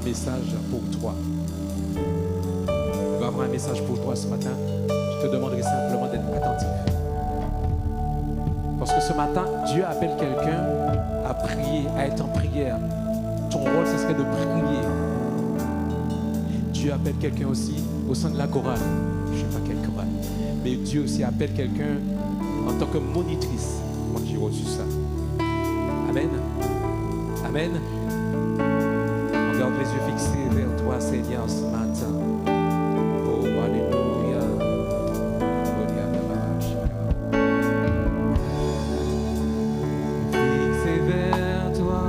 un message pour toi. Il va avoir un message pour toi ce matin. Je te demanderai simplement d'être attentif. Parce que ce matin, Dieu appelle quelqu'un à prier, à être en prière. Ton rôle, ce serait de prier. Dieu appelle quelqu'un aussi au sein de la chorale. Je ne sais pas quelle chorale. Mais Dieu aussi appelle quelqu'un en tant que monitrice. Moi, j'ai reçu ça. Amen. Amen. On garde les yeux fixés vers toi, Seigneur, ce matin. Oh, alléluia. Fixé vers toi,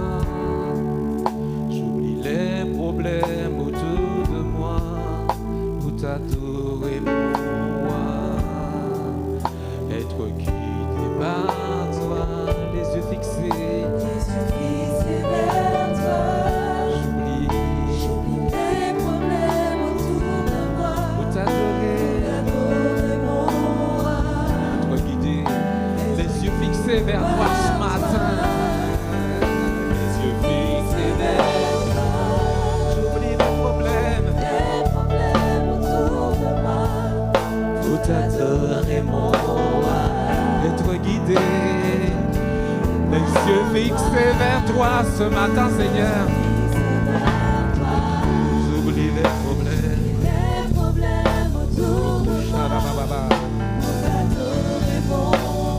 j'oublie les problèmes autour de moi pour t'adorer, mon roi. Être guidé par toi, les yeux fixés. Vers toi ce matin, les yeux fixés vers toi, j'oublie mes problèmes autour de moi, pour t'adorer mon roi, être guidé, les yeux fixés vers toi ce matin, Seigneur, j'oublie les problèmes autour de moi.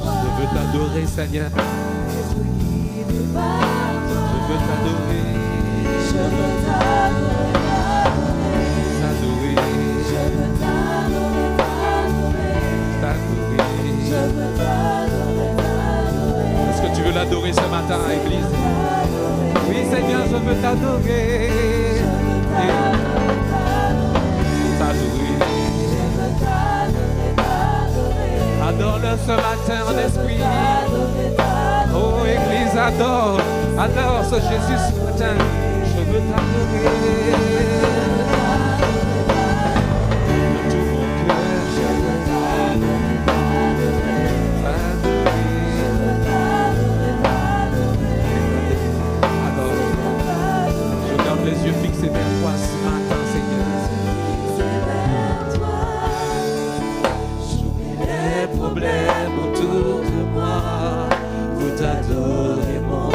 Je veux t'adorer, Seigneur. Je veux t'adorer. Je veux t'adorer. Je veux t'adorer. Je veux t'adorer. Est-ce que tu veux l'adorer ce matin, Église? Oui, Seigneur, je veux t'adorer. Adore-le ce matin en esprit. Oh, Église, adore. Adore ce Jésus ce matin. Je veux t'adorer. De tout mon cœur, je veux t'adorer. Adore. Je garde les yeux fixés vers toi ce matin, Seigneur. Problèmes autour de moi, pour t'adorer mon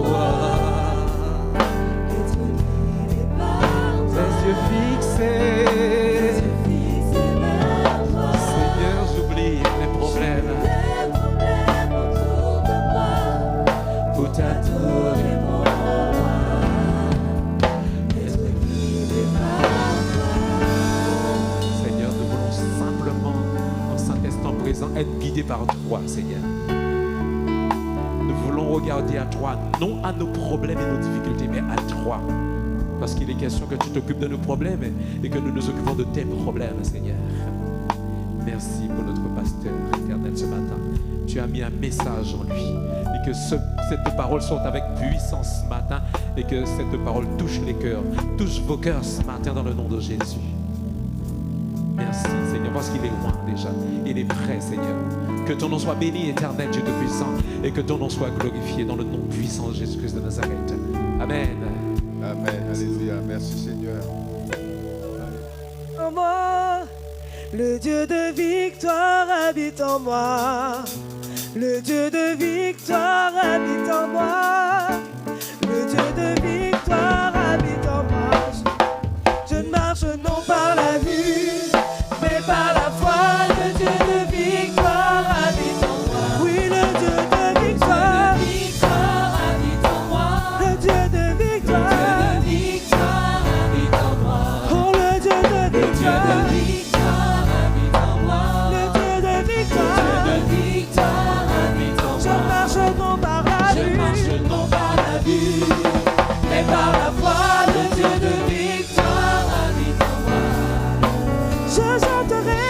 roi. Les yeux fixés, Seigneur, j'oublie mes problèmes autour de moi, pour t'adorer mon roi. Seigneur, nous voulons simplement présent, être guidé par toi, Seigneur. Nous voulons regarder à toi, non à nos problèmes et nos difficultés, mais à toi. Parce qu'il est question que tu t'occupes de nos problèmes et que nous nous occupons de tes problèmes, Seigneur. Merci pour notre pasteur éternel ce matin. Tu as mis un message en lui et que cette parole sorte avec puissance ce matin et que cette parole touche les cœurs, touche vos cœurs ce matin dans le nom de Jésus. Merci, Seigneur, parce qu'il est loin déjà. Il est prêt, Seigneur. Que ton nom soit béni, éternel Dieu Tout-Puissant, et que ton nom soit glorifié dans le nom puissant de Jésus-Christ de Nazareth. Amen. Amen. Alléluia. Merci, Seigneur. En moi, le Dieu de victoire habite en moi. Le Dieu de victoire habite en moi. Le Dieu de victoire habite en moi. Je ne marche non par la vue, mais par la foi. Le Dieu de victoire habite en moi. Oui, le Dieu de victoire habite en moi. Le Dieu de victoire habite en moi. Oh, le Dieu de victoire habite en moi. Le Dieu de victoire habite en moi. Je marche non par la vue, mais par la foi. Le Dieu de victoire habite en moi. Je chanterai.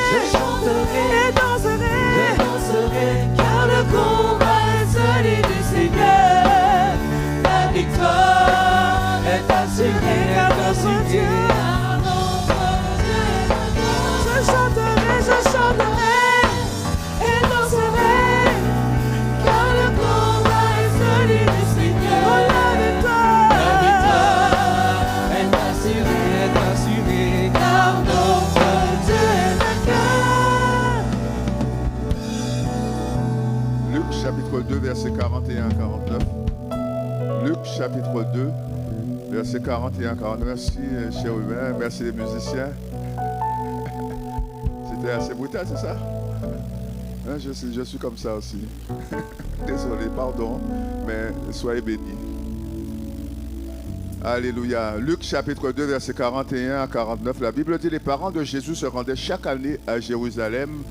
chapitre 2, versets 41 à 49. Luc chapitre 2, versets 41 à 49. Merci, cher Hubert. Merci les musiciens. C'était assez brutal, c'est ça? Hein, je suis comme ça aussi. Désolé, pardon, mais soyez bénis. Alléluia. Luc chapitre 2, versets 41 à 49. La Bible dit: les parents de Jésus se rendaient chaque année à Jérusalem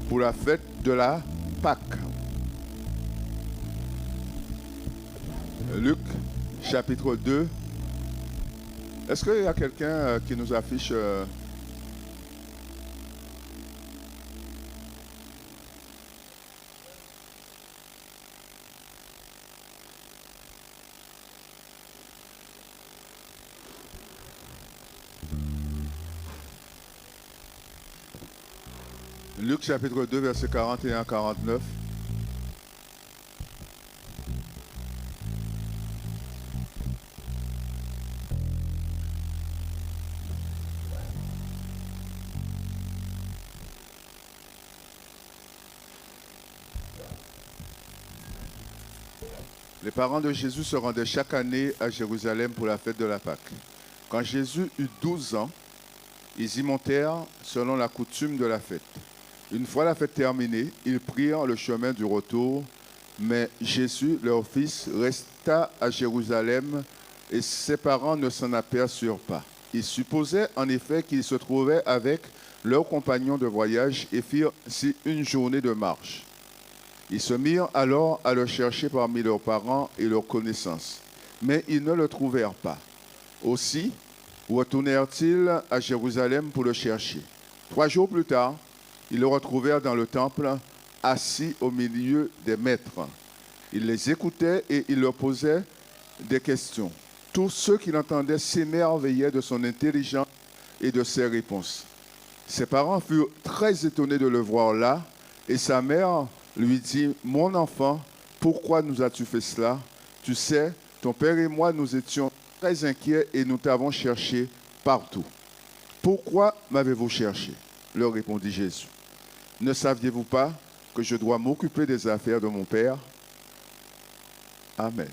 pour la fête de la Pâque. Luc chapitre 2. Est-ce qu'il y a quelqu'un qui nous affiche Luc chapitre 2, versets 41 à 49. Les parents de Jésus se rendaient chaque année à Jérusalem pour la fête de la Pâque. Quand Jésus eut 12 ans, ils y montèrent selon la coutume de la fête. Une fois la fête terminée, ils prirent le chemin du retour, mais Jésus, leur fils, resta à Jérusalem et ses parents ne s'en aperçurent pas. Ils supposaient en effet qu'ils se trouvaient avec leurs compagnons de voyage et firent ainsi une journée de marche. Ils se mirent alors à le chercher parmi leurs parents et leurs connaissances, mais ils ne le trouvèrent pas. Aussi retournèrent-ils à Jérusalem pour le chercher. 3 jours plus tard, ils le retrouvèrent dans le temple, assis au milieu des maîtres. Il les écoutait et il leur posait des questions. Tous ceux qui l'entendaient s'émerveillaient de son intelligence et de ses réponses. Ses parents furent très étonnés de le voir là, et sa mère lui dit: « Mon enfant, pourquoi nous as-tu fait cela? Tu sais, ton père et moi, nous étions très inquiets et nous t'avons cherché partout. Pourquoi m'avez-vous cherché? » leur répondit Jésus. « Ne saviez-vous pas que je dois m'occuper des affaires de mon Père? » Amen.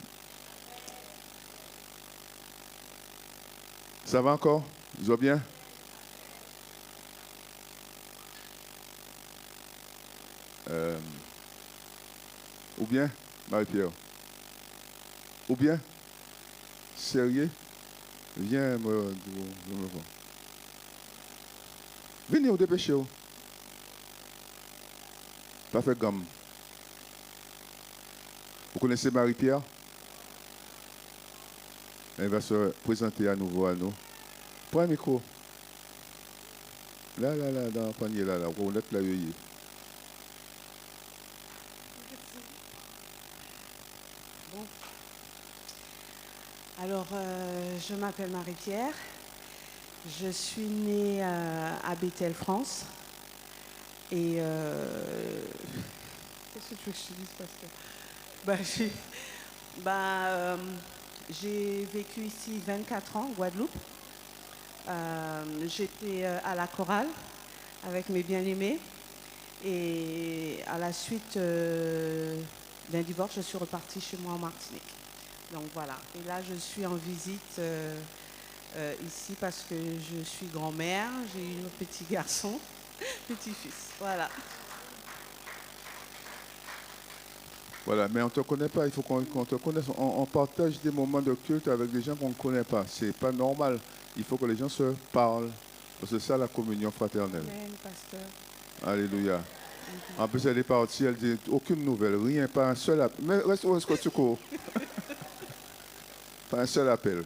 Ça va encore? Vous allez bien? Ou bien, Marie-Pierre? Ou bien? Sérieux? Viens me voir. Venez au dépêchez-vous. Pas fait gomme. Vous connaissez Marie-Pierre? Elle va se présenter à nouveau à nous. Prends un micro. Là, dans le panier, là, vous êtes là, Bon. Alors, je m'appelle Marie-Pierre. Je suis née à Bethel, France. Et qu'est-ce que tu veux que je te dise parce que j'ai vécu ici 24 ans, en Guadeloupe. J'étais à la chorale avec mes bien-aimés. Et à la suite d'un divorce, je suis repartie chez moi en Martinique. Donc voilà. Et là, je suis en visite ici parce que je suis grand-mère. J'ai eu un petit garçon, petit-fils. Voilà. Voilà, mais on ne te connaît pas, il faut qu'on te connaisse. On partage des moments de culte avec des gens qu'on ne connaît pas. Ce n'est pas normal. Il faut que les gens se parlent. C'est ça la communion fraternelle. Amen, pasteur. Alléluia. En plus, elle est partie, elle dit aucune nouvelle, rien, pas un seul appel. Mais reste où est-ce que tu cours? Pas un seul appel.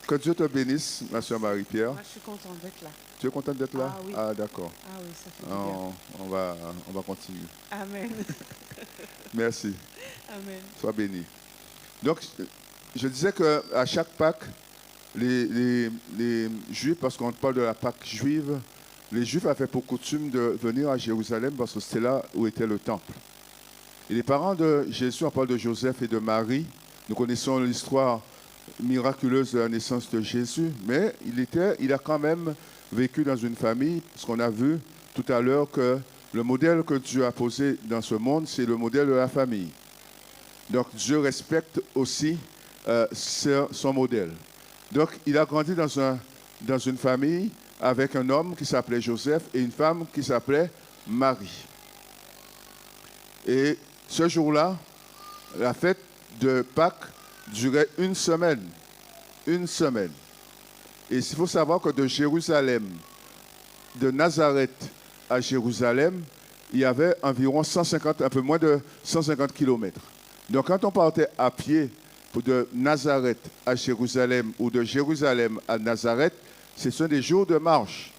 Que Dieu te bénisse, ma soeur Marie-Pierre. Moi, je suis contente d'être là. Tu es contente d'être là? Ah oui. Ah, d'accord. Ah oui, ça fait du bien. On va continuer. Amen. Merci. Amen. Sois béni. Donc, je disais qu'à chaque Pâques, les Juifs, parce qu'on parle de la Pâque juive, les Juifs avaient pour coutume de venir à Jérusalem parce que c'était là où était le temple. Et les parents de Jésus, on parle de Joseph et de Marie. Nous connaissons l'histoire miraculeuse de la naissance de Jésus, mais il a quand même vécu dans une famille, parce qu'on a vu tout à l'heure que le modèle que Dieu a posé dans ce monde, c'est le modèle de la famille. Donc Dieu respecte aussi son modèle. Donc il a grandi dans une famille avec un homme qui s'appelait Joseph et une femme qui s'appelait Marie. Et ce jour-là, la fête de Pâques durait une semaine. Une semaine. Et il faut savoir que de Jérusalem, de Nazareth à Jérusalem, il y avait environ 150, un peu moins de 150 kilomètres. Donc quand on partait à pied de Nazareth à Jérusalem ou de Jérusalem à Nazareth, ce sont des jours de marche.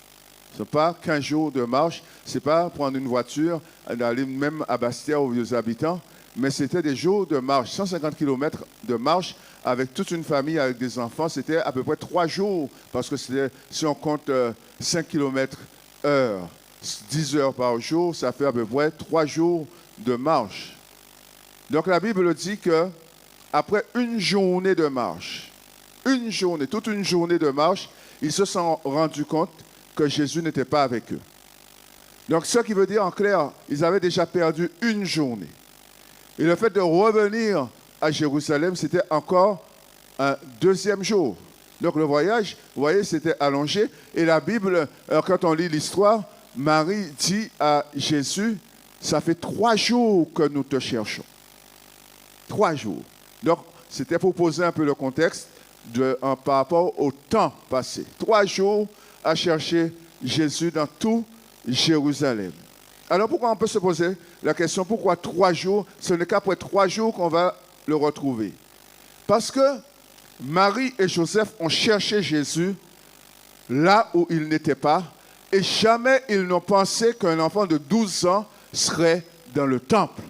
Ce n'est pas 15 jours de marche, ce n'est pas prendre une voiture, aller même à Bastia aux vieux habitants, mais c'était des jours de marche, 150 km de marche avec toute une famille, avec des enfants. C'était à peu près 3 jours, parce que si on compte 5 km heure, 10 heures par jour, ça fait à peu près 3 jours de marche. Donc la Bible dit que après une journée de marche, toute une journée de marche, ils se sont rendus compte que Jésus n'était pas avec eux. Donc ce qui veut dire en clair, ils avaient déjà perdu une journée. Et le fait de revenir à Jérusalem, c'était encore un deuxième jour. Donc le voyage, vous voyez, c'était allongé. Et la Bible, quand on lit l'histoire, Marie dit à Jésus, ça fait 3 jours que nous te cherchons. 3 jours. Donc c'était pour poser un peu le contexte par rapport au temps passé. 3 jours à chercher Jésus dans tout Jérusalem. Alors pourquoi on peut se poser la question, pourquoi 3 jours? Ce n'est qu'après 3 jours qu'on va le retrouver. Parce que Marie et Joseph ont cherché Jésus là où il n'était pas, et jamais ils n'ont pensé qu'un enfant de 12 ans serait dans le temple,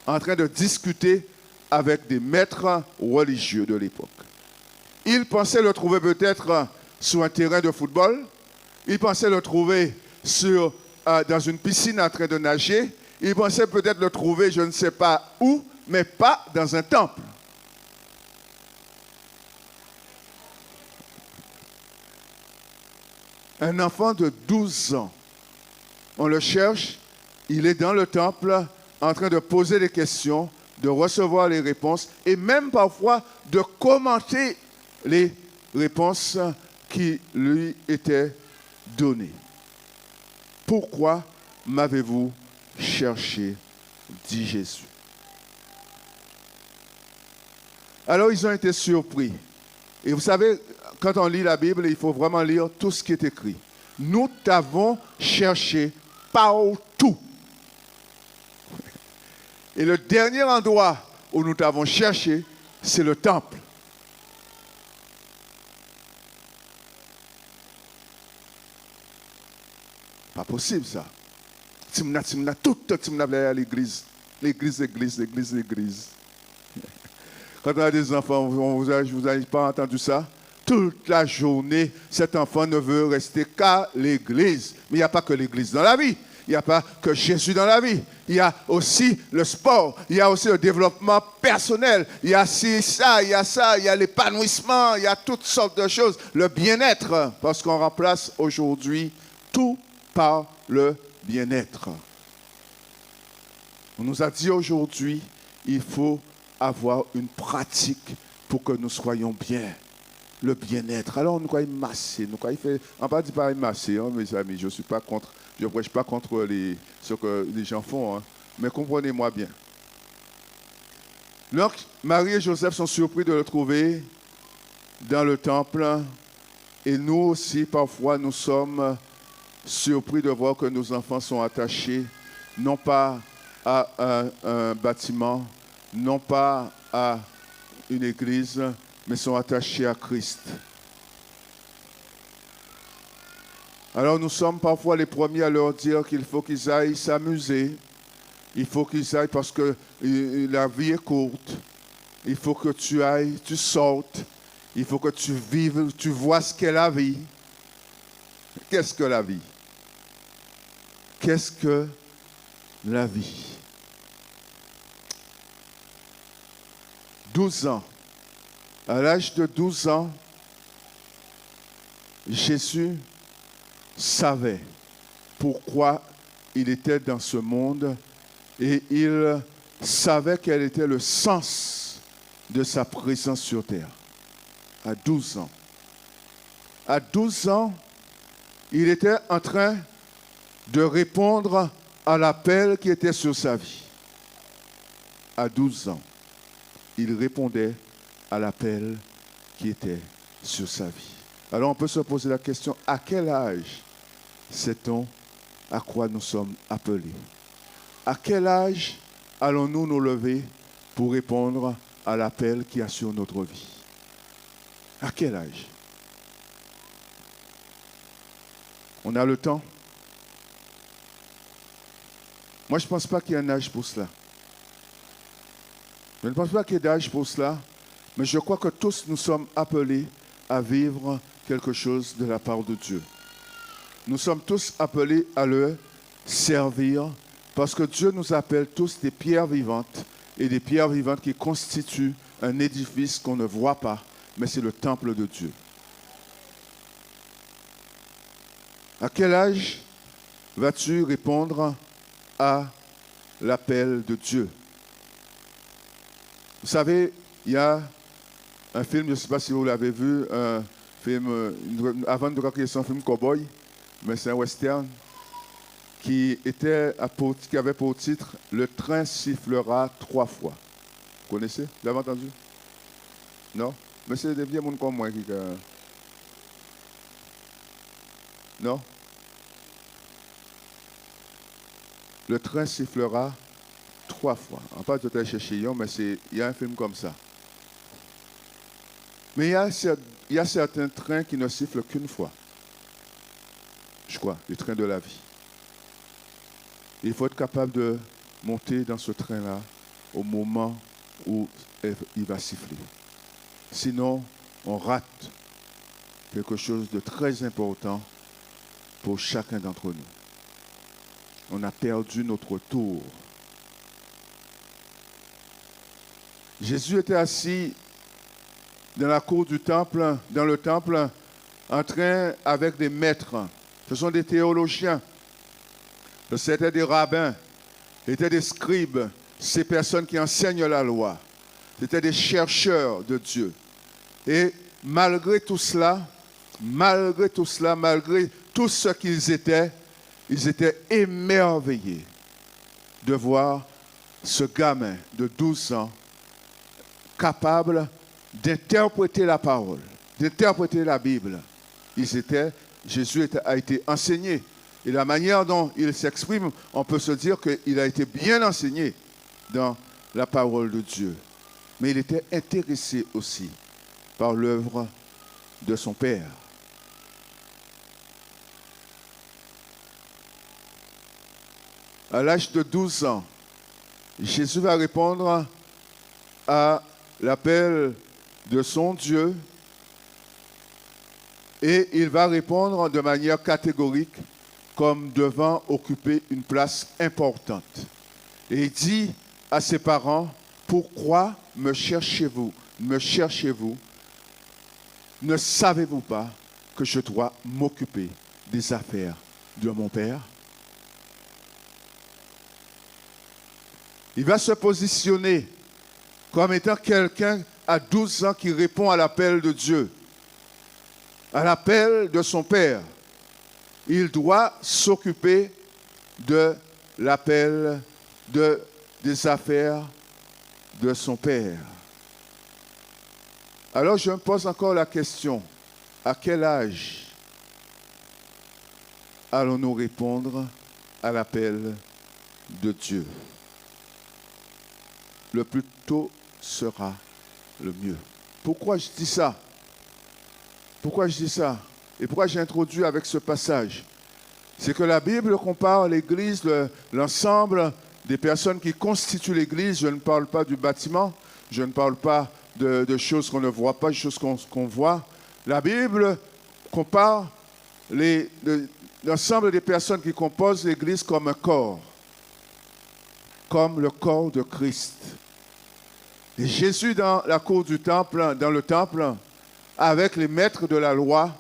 en train de discuter avec des maîtres religieux de l'époque. Ils pensaient le trouver peut-être sur un terrain de football, ils pensaient le trouver dans une piscine en train de nager, ils pensaient peut-être le trouver je ne sais pas où, mais pas dans un temple. Un enfant de 12 ans, on le cherche, il est dans le temple en train de poser des questions, de recevoir les réponses et même parfois de commenter les réponses qui lui étaient données. Pourquoi m'avez-vous cherché, dit Jésus. Alors ils ont été surpris. Et vous savez, quand on lit la Bible, il faut vraiment lire tout ce qui est écrit. Nous t'avons cherché partout. Et le dernier endroit où nous t'avons cherché, c'est le temple. Pas possible ça. Timna, tout à l'église. L'église. Quand on a des enfants, vous n'avez pas entendu ça? Toute la journée, cet enfant ne veut rester qu'à l'église. Mais il n'y a pas que l'église dans la vie. Il n'y a pas que Jésus dans la vie. Il y a aussi le sport. Il y a aussi le développement personnel. Il y a ça, il y a l'épanouissement. Il y a toutes sortes de choses. Le bien-être, parce qu'on remplace aujourd'hui tout par le bien-être. On nous a dit aujourd'hui, il faut avoir une pratique pour que nous soyons bien. Le bien-être. Alors, nous croyons masser. On ne pas dire pas masser, hein, mes amis. Je ne prêche pas contre ce que les gens font, hein, mais comprenez-moi bien. Donc, Marie et Joseph sont surpris de le trouver dans le temple. Et nous aussi, parfois, nous sommes surpris de voir que nos enfants sont attachés, non pas à un bâtiment, non pas à une église, mais sont attachés à Christ. Alors nous sommes parfois les premiers à leur dire qu'il faut qu'ils aillent s'amuser. Il faut qu'ils aillent parce que la vie est courte. Il faut que tu ailles, tu sortes. Il faut que tu vives, tu vois ce qu'est la vie. Qu'est-ce que la vie? Qu'est-ce que la vie? 12 ans. À l'âge de 12 ans, Jésus savait pourquoi il était dans ce monde et il savait quel était le sens de sa présence sur terre. À 12 ans. À 12 ans, il était en train de répondre à l'appel qui était sur sa vie. À 12 ans, il répondait à l'appel qui était sur sa vie. Alors on peut se poser la question, à quel âge sait-on à quoi nous sommes appelés? À quel âge allons-nous nous lever pour répondre à l'appel qui est sur notre vie? À quel âge? On a le temps? Moi, je ne pense pas qu'il y ait un âge pour cela. Je ne pense pas qu'il y ait d'âge pour cela, mais je crois que tous nous sommes appelés à vivre quelque chose de la part de Dieu. Nous sommes tous appelés à le servir parce que Dieu nous appelle tous des pierres vivantes et des pierres vivantes qui constituent un édifice qu'on ne voit pas, mais c'est le temple de Dieu. À quel âge vas-tu répondre à l'appel de Dieu? Vous savez, il y a un film, je ne sais pas si vous l'avez vu, un film, avant de croire qu'il est un film cowboy, mais c'est un western, qui avait pour titre « Le train sifflera 3 fois ». Vous connaissez? Vous l'avez entendu? Non? Mais c'est des vieux gens comme moi qui... Non? Le train sifflera 3 fois. En pas tout à chercher, mais il y a un film comme ça. Mais il y a certains trains qui ne sifflent qu'une fois. Je crois, le train de la vie. Il faut être capable de monter dans ce train-là au moment où il va siffler. Sinon, on rate quelque chose de très important pour chacun d'entre nous. On a perdu notre tour. Jésus était assis dans la cour du temple, dans le temple, en train avec des maîtres. Ce sont des théologiens. C'étaient des rabbins. C'étaient des scribes. Ces personnes qui enseignent la loi. C'étaient des chercheurs de Dieu. Et malgré tout cela, malgré tout ce qu'ils étaient émerveillés de voir ce gamin de 12 ans capable d'interpréter la parole, d'interpréter la Bible. Jésus a été enseigné. Et la manière dont il s'exprime, on peut se dire qu'il a été bien enseigné dans la parole de Dieu. Mais il était intéressé aussi par l'œuvre de son Père. À l'âge de 12 ans, Jésus va répondre à l'appel de son Dieu et il va répondre de manière catégorique comme devant occuper une place importante. Et il dit à ses parents, « Pourquoi me cherchez-vous? Me cherchez-vous? Ne savez-vous pas que je dois m'occuper des affaires de mon Père ?» Il va se positionner comme étant quelqu'un à 12 ans qui répond à l'appel de Dieu, à l'appel de son Père. Il doit s'occuper de l'appel des affaires de son Père. Alors je me pose encore la question, à quel âge allons-nous répondre à l'appel de Dieu? Le plus tôt sera le mieux. Pourquoi je dis ça? Pourquoi je dis ça? Et pourquoi j'ai introduit avec ce passage? C'est que la Bible compare l'Église, l'ensemble des personnes qui constituent l'Église. Je ne parle pas du bâtiment, je ne parle pas de choses qu'on ne voit pas, de choses qu'on voit. La Bible compare l'ensemble des personnes qui composent l'Église comme un corps, comme le corps de Christ. Et Jésus, dans la cour du temple, dans le temple, avec les maîtres de la loi,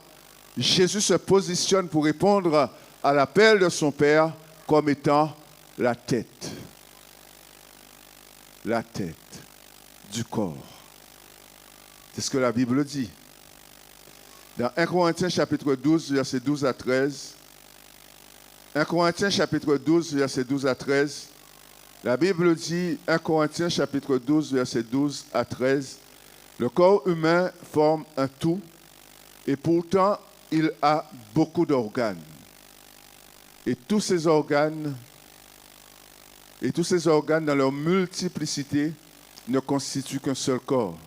Jésus se positionne pour répondre à l'appel de son Père comme étant la tête. la tête du corps. C'est ce que la Bible dit. Dans 1 Corinthiens chapitre 12, verset 12 à 13, 1 Corinthiens chapitre 12, verset 12 à 13, la Bible dit, 1 Corinthiens chapitre 12, verset 12 à 13, le corps humain forme un tout et pourtant il a beaucoup d'organes. Et tous ces organes dans leur multiplicité ne constituent qu'un seul corps.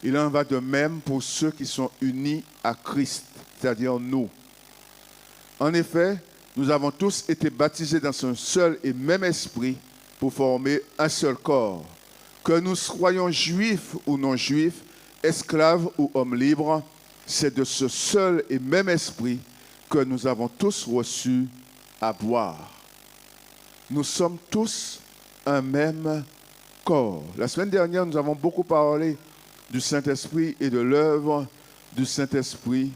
Il en va de même pour ceux qui sont unis à Christ, c'est-à-dire nous. En effet, nous avons tous été baptisés dans un seul et même esprit pour former un seul corps. Que nous soyons juifs ou non juifs, esclaves ou hommes libres, c'est de ce seul et même esprit que nous avons tous reçu à boire. Nous sommes tous un même corps. La semaine dernière, nous avons beaucoup parlé du Saint-Esprit et de l'œuvre du Saint-Esprit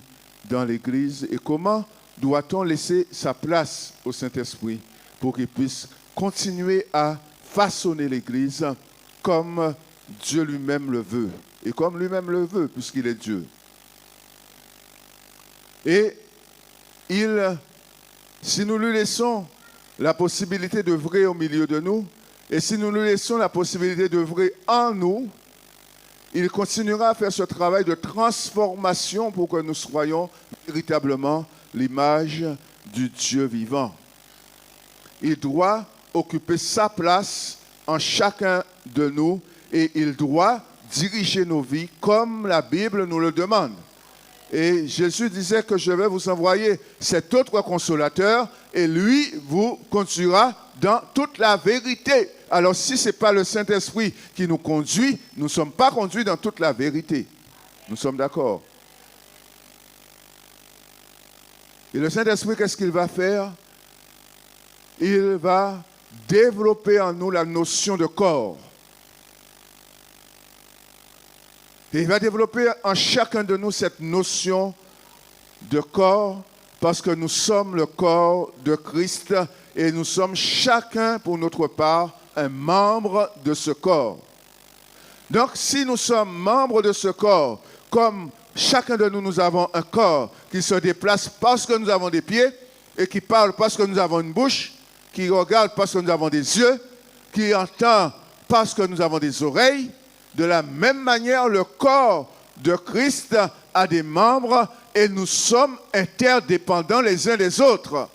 dans l'Église et comment doit-on laisser sa place au Saint-Esprit pour qu'il puisse continuer à façonner l'Église comme Dieu lui-même le veut et comme lui-même le veut puisqu'il est Dieu. Et si nous lui laissons la possibilité d'œuvrer au milieu de nous et si nous lui laissons la possibilité d'œuvrer en nous, il continuera à faire ce travail de transformation pour que nous soyons véritablement l'image du Dieu vivant. Il doit occuper sa place en chacun de nous et il doit diriger nos vies comme la Bible nous le demande. Et Jésus disait que je vais vous envoyer cet autre consolateur et lui vous conduira dans toute la vérité. Alors si ce n'est pas le Saint-Esprit qui nous conduit, nous ne sommes pas conduits dans toute la vérité. Nous sommes d'accord. Et le Saint-Esprit, qu'est-ce qu'il va faire? Il va développer en nous la notion de corps. Et il va développer en chacun de nous cette notion de corps parce que nous sommes le corps de Christ et nous sommes chacun pour notre part un membre de ce corps. Donc si nous sommes membres de ce corps, comme chacun de nous, nous avons un corps qui se déplace parce que nous avons des pieds et qui parle parce que nous avons une bouche, qui regarde parce que nous avons des yeux, qui entend parce que nous avons des oreilles, de la même manière, le corps de Christ a des membres et nous sommes interdépendants les uns des autres.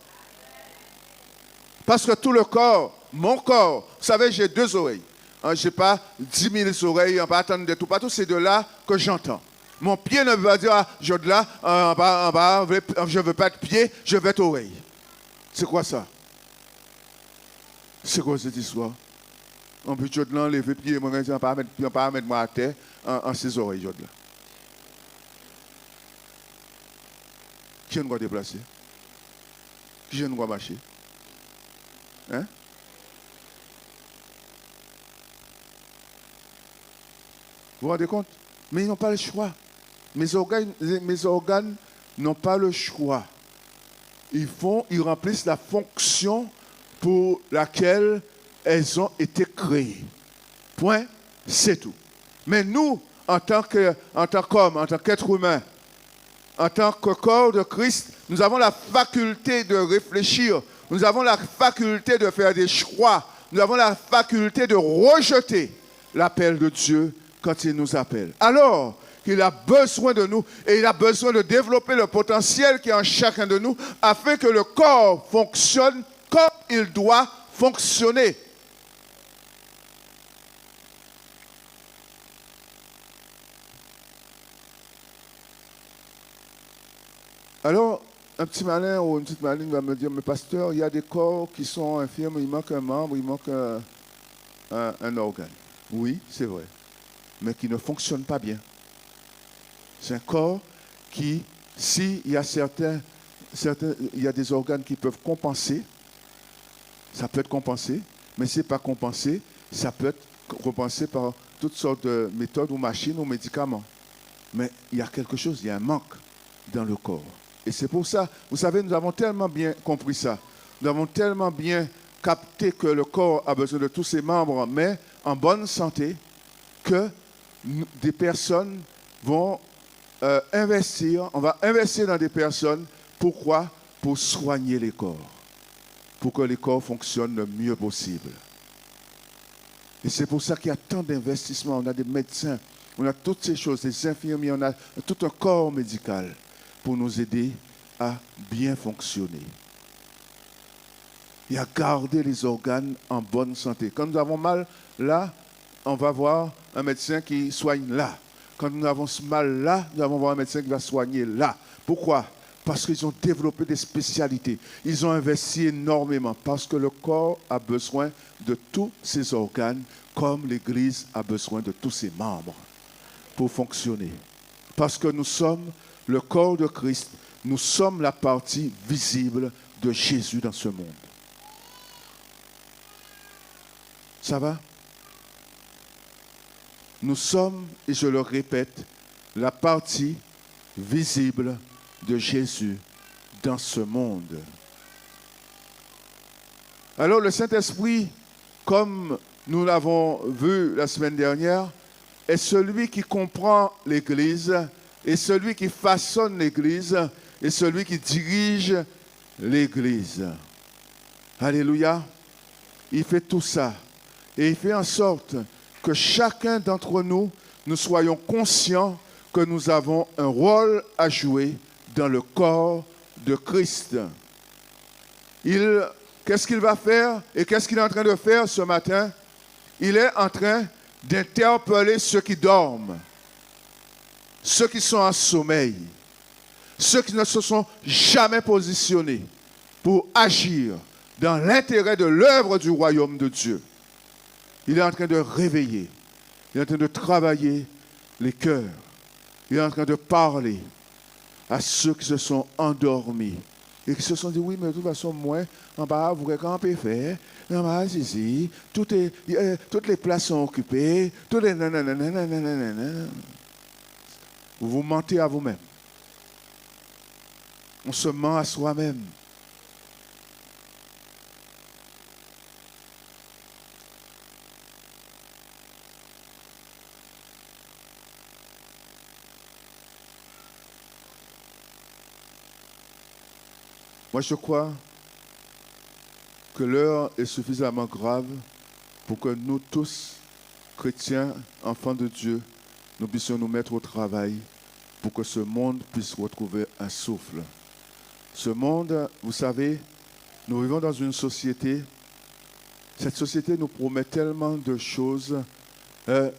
Parce que tout le corps, mon corps, vous savez, j'ai 2 oreilles. Je n'ai pas 10 000 oreilles, on va attendre de tout partout, c'est de là que j'entends. Mon pied ne veut pas dire, je de là, en bas, je ne veux pas de pied, je veux être oreille. C'est quoi ça? C'est quoi cette histoire? On peut de là, lever pied, on ne va pas mettre moi à terre en ses oreilles. Là. Qui ne va déplacer? Qui ne va marcher? Hein? Vous vous rendez compte? Mais ils n'ont pas le choix. Mes organes n'ont pas le choix. Ils remplissent la fonction pour laquelle elles ont été créées. Point, c'est tout. Mais nous, en tant qu'homme, en tant qu'être humain, en tant que corps de Christ, nous avons la faculté de réfléchir, nous avons la faculté de faire des choix, nous avons la faculté de rejeter l'appel de Dieu quand il nous appelle. Alors qu'il a besoin de nous et il a besoin de développer le potentiel qui est en chacun de nous afin que le corps fonctionne comme il doit fonctionner. Alors, un petit malin ou une petite maline va me dire, mais pasteur, il y a des corps qui sont infirmes, il manque un membre, il manque un organe. Oui, c'est vrai, mais qui ne fonctionne pas bien. C'est un corps qui, s'il y a il y a des organes qui peuvent compenser, ça peut être compensé, mais si ce n'est pas compensé, ça peut être compensé par toutes sortes de méthodes ou machines ou médicaments. Mais il y a quelque chose, il y a un manque dans le corps. Et c'est pour ça, vous savez, nous avons tellement bien compris ça. Nous avons tellement bien capter que le corps a besoin de tous ses membres, mais en bonne santé, que des personnes vont investir, on va investir dans des personnes. Pourquoi? Pour soigner les corps, pour que les corps fonctionnent le mieux possible. Et c'est pour ça qu'il y a tant d'investissements. On a des médecins, on a toutes ces choses, des infirmiers, on a tout un corps médical pour nous aider à bien fonctionner et à garder les organes en bonne santé. Quand nous avons mal là, on va voir un médecin qui soigne là. Quand nous avons mal là, nous allons voir un médecin qui va soigner là. Pourquoi? Parce qu'ils ont développé des spécialités. Ils ont investi énormément parce que le corps a besoin de tous ses organes comme l'Église a besoin de tous ses membres pour fonctionner. Parce que nous sommes le corps de Christ, nous sommes la partie visible de Jésus dans ce monde. Ça va? Nous sommes, et je le répète, la partie visible de Jésus dans ce monde. Alors le Saint-Esprit, comme nous l'avons vu la semaine dernière, est celui qui comprend l'Église, est celui qui façonne l'Église, est celui qui dirige l'Église. Alléluia. Il fait tout ça. Et il fait en sorte que chacun d'entre nous, nous soyons conscients que nous avons un rôle à jouer dans le corps de Christ. Qu'est-ce qu'il va faire et qu'est-ce qu'il est en train de faire ce matin? Il est en train d'interpeller ceux qui dorment, ceux qui sont en sommeil, ceux qui ne se sont jamais positionnés pour agir dans l'intérêt de l'œuvre du royaume de Dieu. Il est en train de réveiller, il est en train de travailler les cœurs, il est en train de parler à ceux qui se sont endormis et qui se sont dit, oui, mais de toute façon, moi, en bas, vous quand on peut faire, en bas, ici, toutes les places sont occupées, toutes les nanana. Vous vous mentez à vous-même. On se ment à soi-même. Moi, je crois que l'heure est suffisamment grave pour que nous tous, chrétiens, enfants de Dieu, nous puissions nous mettre au travail pour que ce monde puisse retrouver un souffle. Ce monde, vous savez, nous vivons dans une société, cette société nous promet tellement de choses.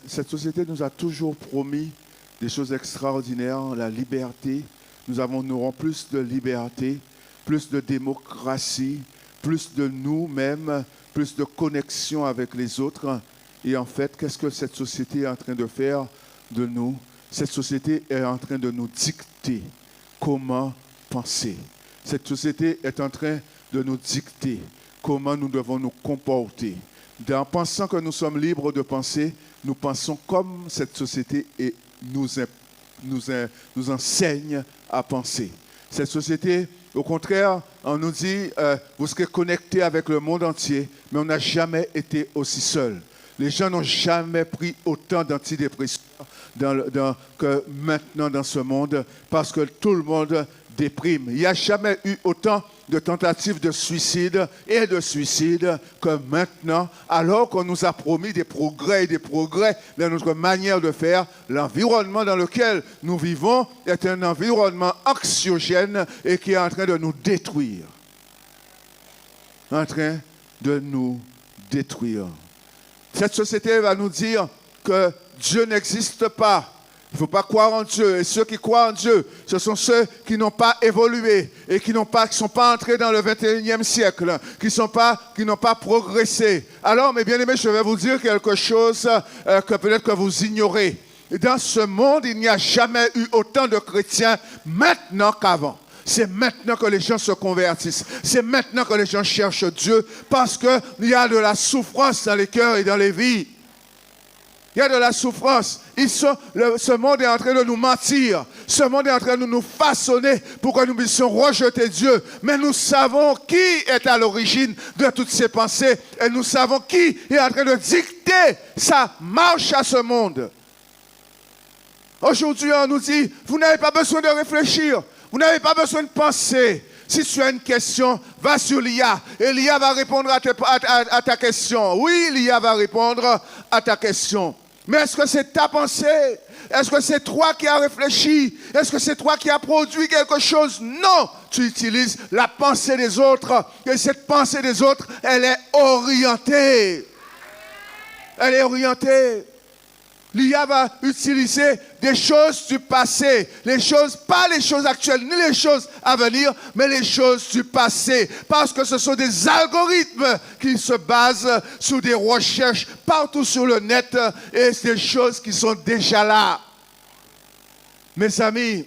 Cette société nous a toujours promis des choses extraordinaires, la liberté. Nous aurons plus de liberté, plus de démocratie, plus de nous-mêmes, plus de connexion avec les autres. Et en fait, qu'est-ce que cette société est en train de faire de nous? Cette société est en train de nous dicter comment penser. Cette société est en train de nous dicter comment nous devons nous comporter. En pensant que nous sommes libres de penser, nous pensons comme cette société et nous enseigne à penser. Cette société, au contraire, on nous dit, vous serez connectés avec le monde entier, mais on n'a jamais été aussi seul. Les gens n'ont jamais pris autant d'antidépresseurs que maintenant dans ce monde, parce que tout le monde déprime. Il n'y a jamais eu autant de tentatives de suicide et de suicides que maintenant, alors qu'on nous a promis des progrès dans notre manière de faire. L'environnement dans lequel nous vivons est un environnement anxiogène et qui est en train de nous détruire. En train de nous détruire. Cette société va nous dire que Dieu n'existe pas. Il ne faut pas croire en Dieu. Et ceux qui croient en Dieu, ce sont ceux qui n'ont pas évolué et qui ne sont pas entrés dans le 21e siècle, qui n'ont pas progressé. Alors, mes bien-aimés, je vais vous dire quelque chose que peut-être que vous ignorez. Dans ce monde, il n'y a jamais eu autant de chrétiens maintenant qu'avant. C'est maintenant que les gens se convertissent. C'est maintenant que les gens cherchent Dieu parce qu'il y a de la souffrance dans les cœurs et dans les vies. Il y a de la souffrance. Ce monde est en train de nous mentir. Ce monde est en train de nous façonner pour que nous puissions rejeter Dieu. Mais nous savons qui est à l'origine de toutes ces pensées. Et nous savons qui est en train de dicter sa marche à ce monde. Aujourd'hui, on nous dit, vous n'avez pas besoin de réfléchir. Vous n'avez pas besoin de penser. Si tu as une question, va sur l'IA. Et l'IA va répondre à ta question. Oui, l'IA va répondre à ta question. Mais est-ce que c'est ta pensée? Est-ce que c'est toi qui as réfléchi? Est-ce que c'est toi qui as produit quelque chose? Non! Tu utilises la pensée des autres. Et cette pensée des autres, elle est orientée. Elle est orientée. L'IA va utiliser des choses du passé, pas les choses actuelles, ni les choses à venir, mais les choses du passé. Parce que ce sont des algorithmes qui se basent sur des recherches partout sur le net et des choses qui sont déjà là. Mes amis,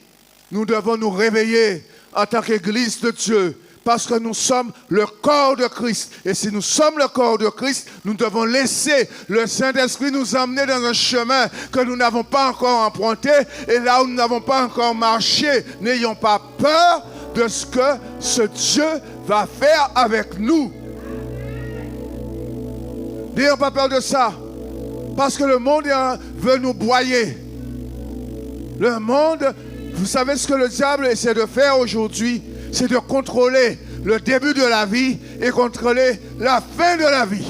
nous devons nous réveiller en tant qu'Église de Dieu. Parce que nous sommes le corps de Christ. Et si nous sommes le corps de Christ, nous devons laisser le Saint-Esprit nous emmener dans un chemin que nous n'avons pas encore emprunté. Et là où nous n'avons pas encore marché, n'ayons pas peur de ce que ce Dieu va faire avec nous. N'ayons pas peur de ça. Parce que le monde veut nous broyer. Le monde, vous savez ce que le diable essaie de faire aujourd'hui? C'est de contrôler le début de la vie et contrôler la fin de la vie.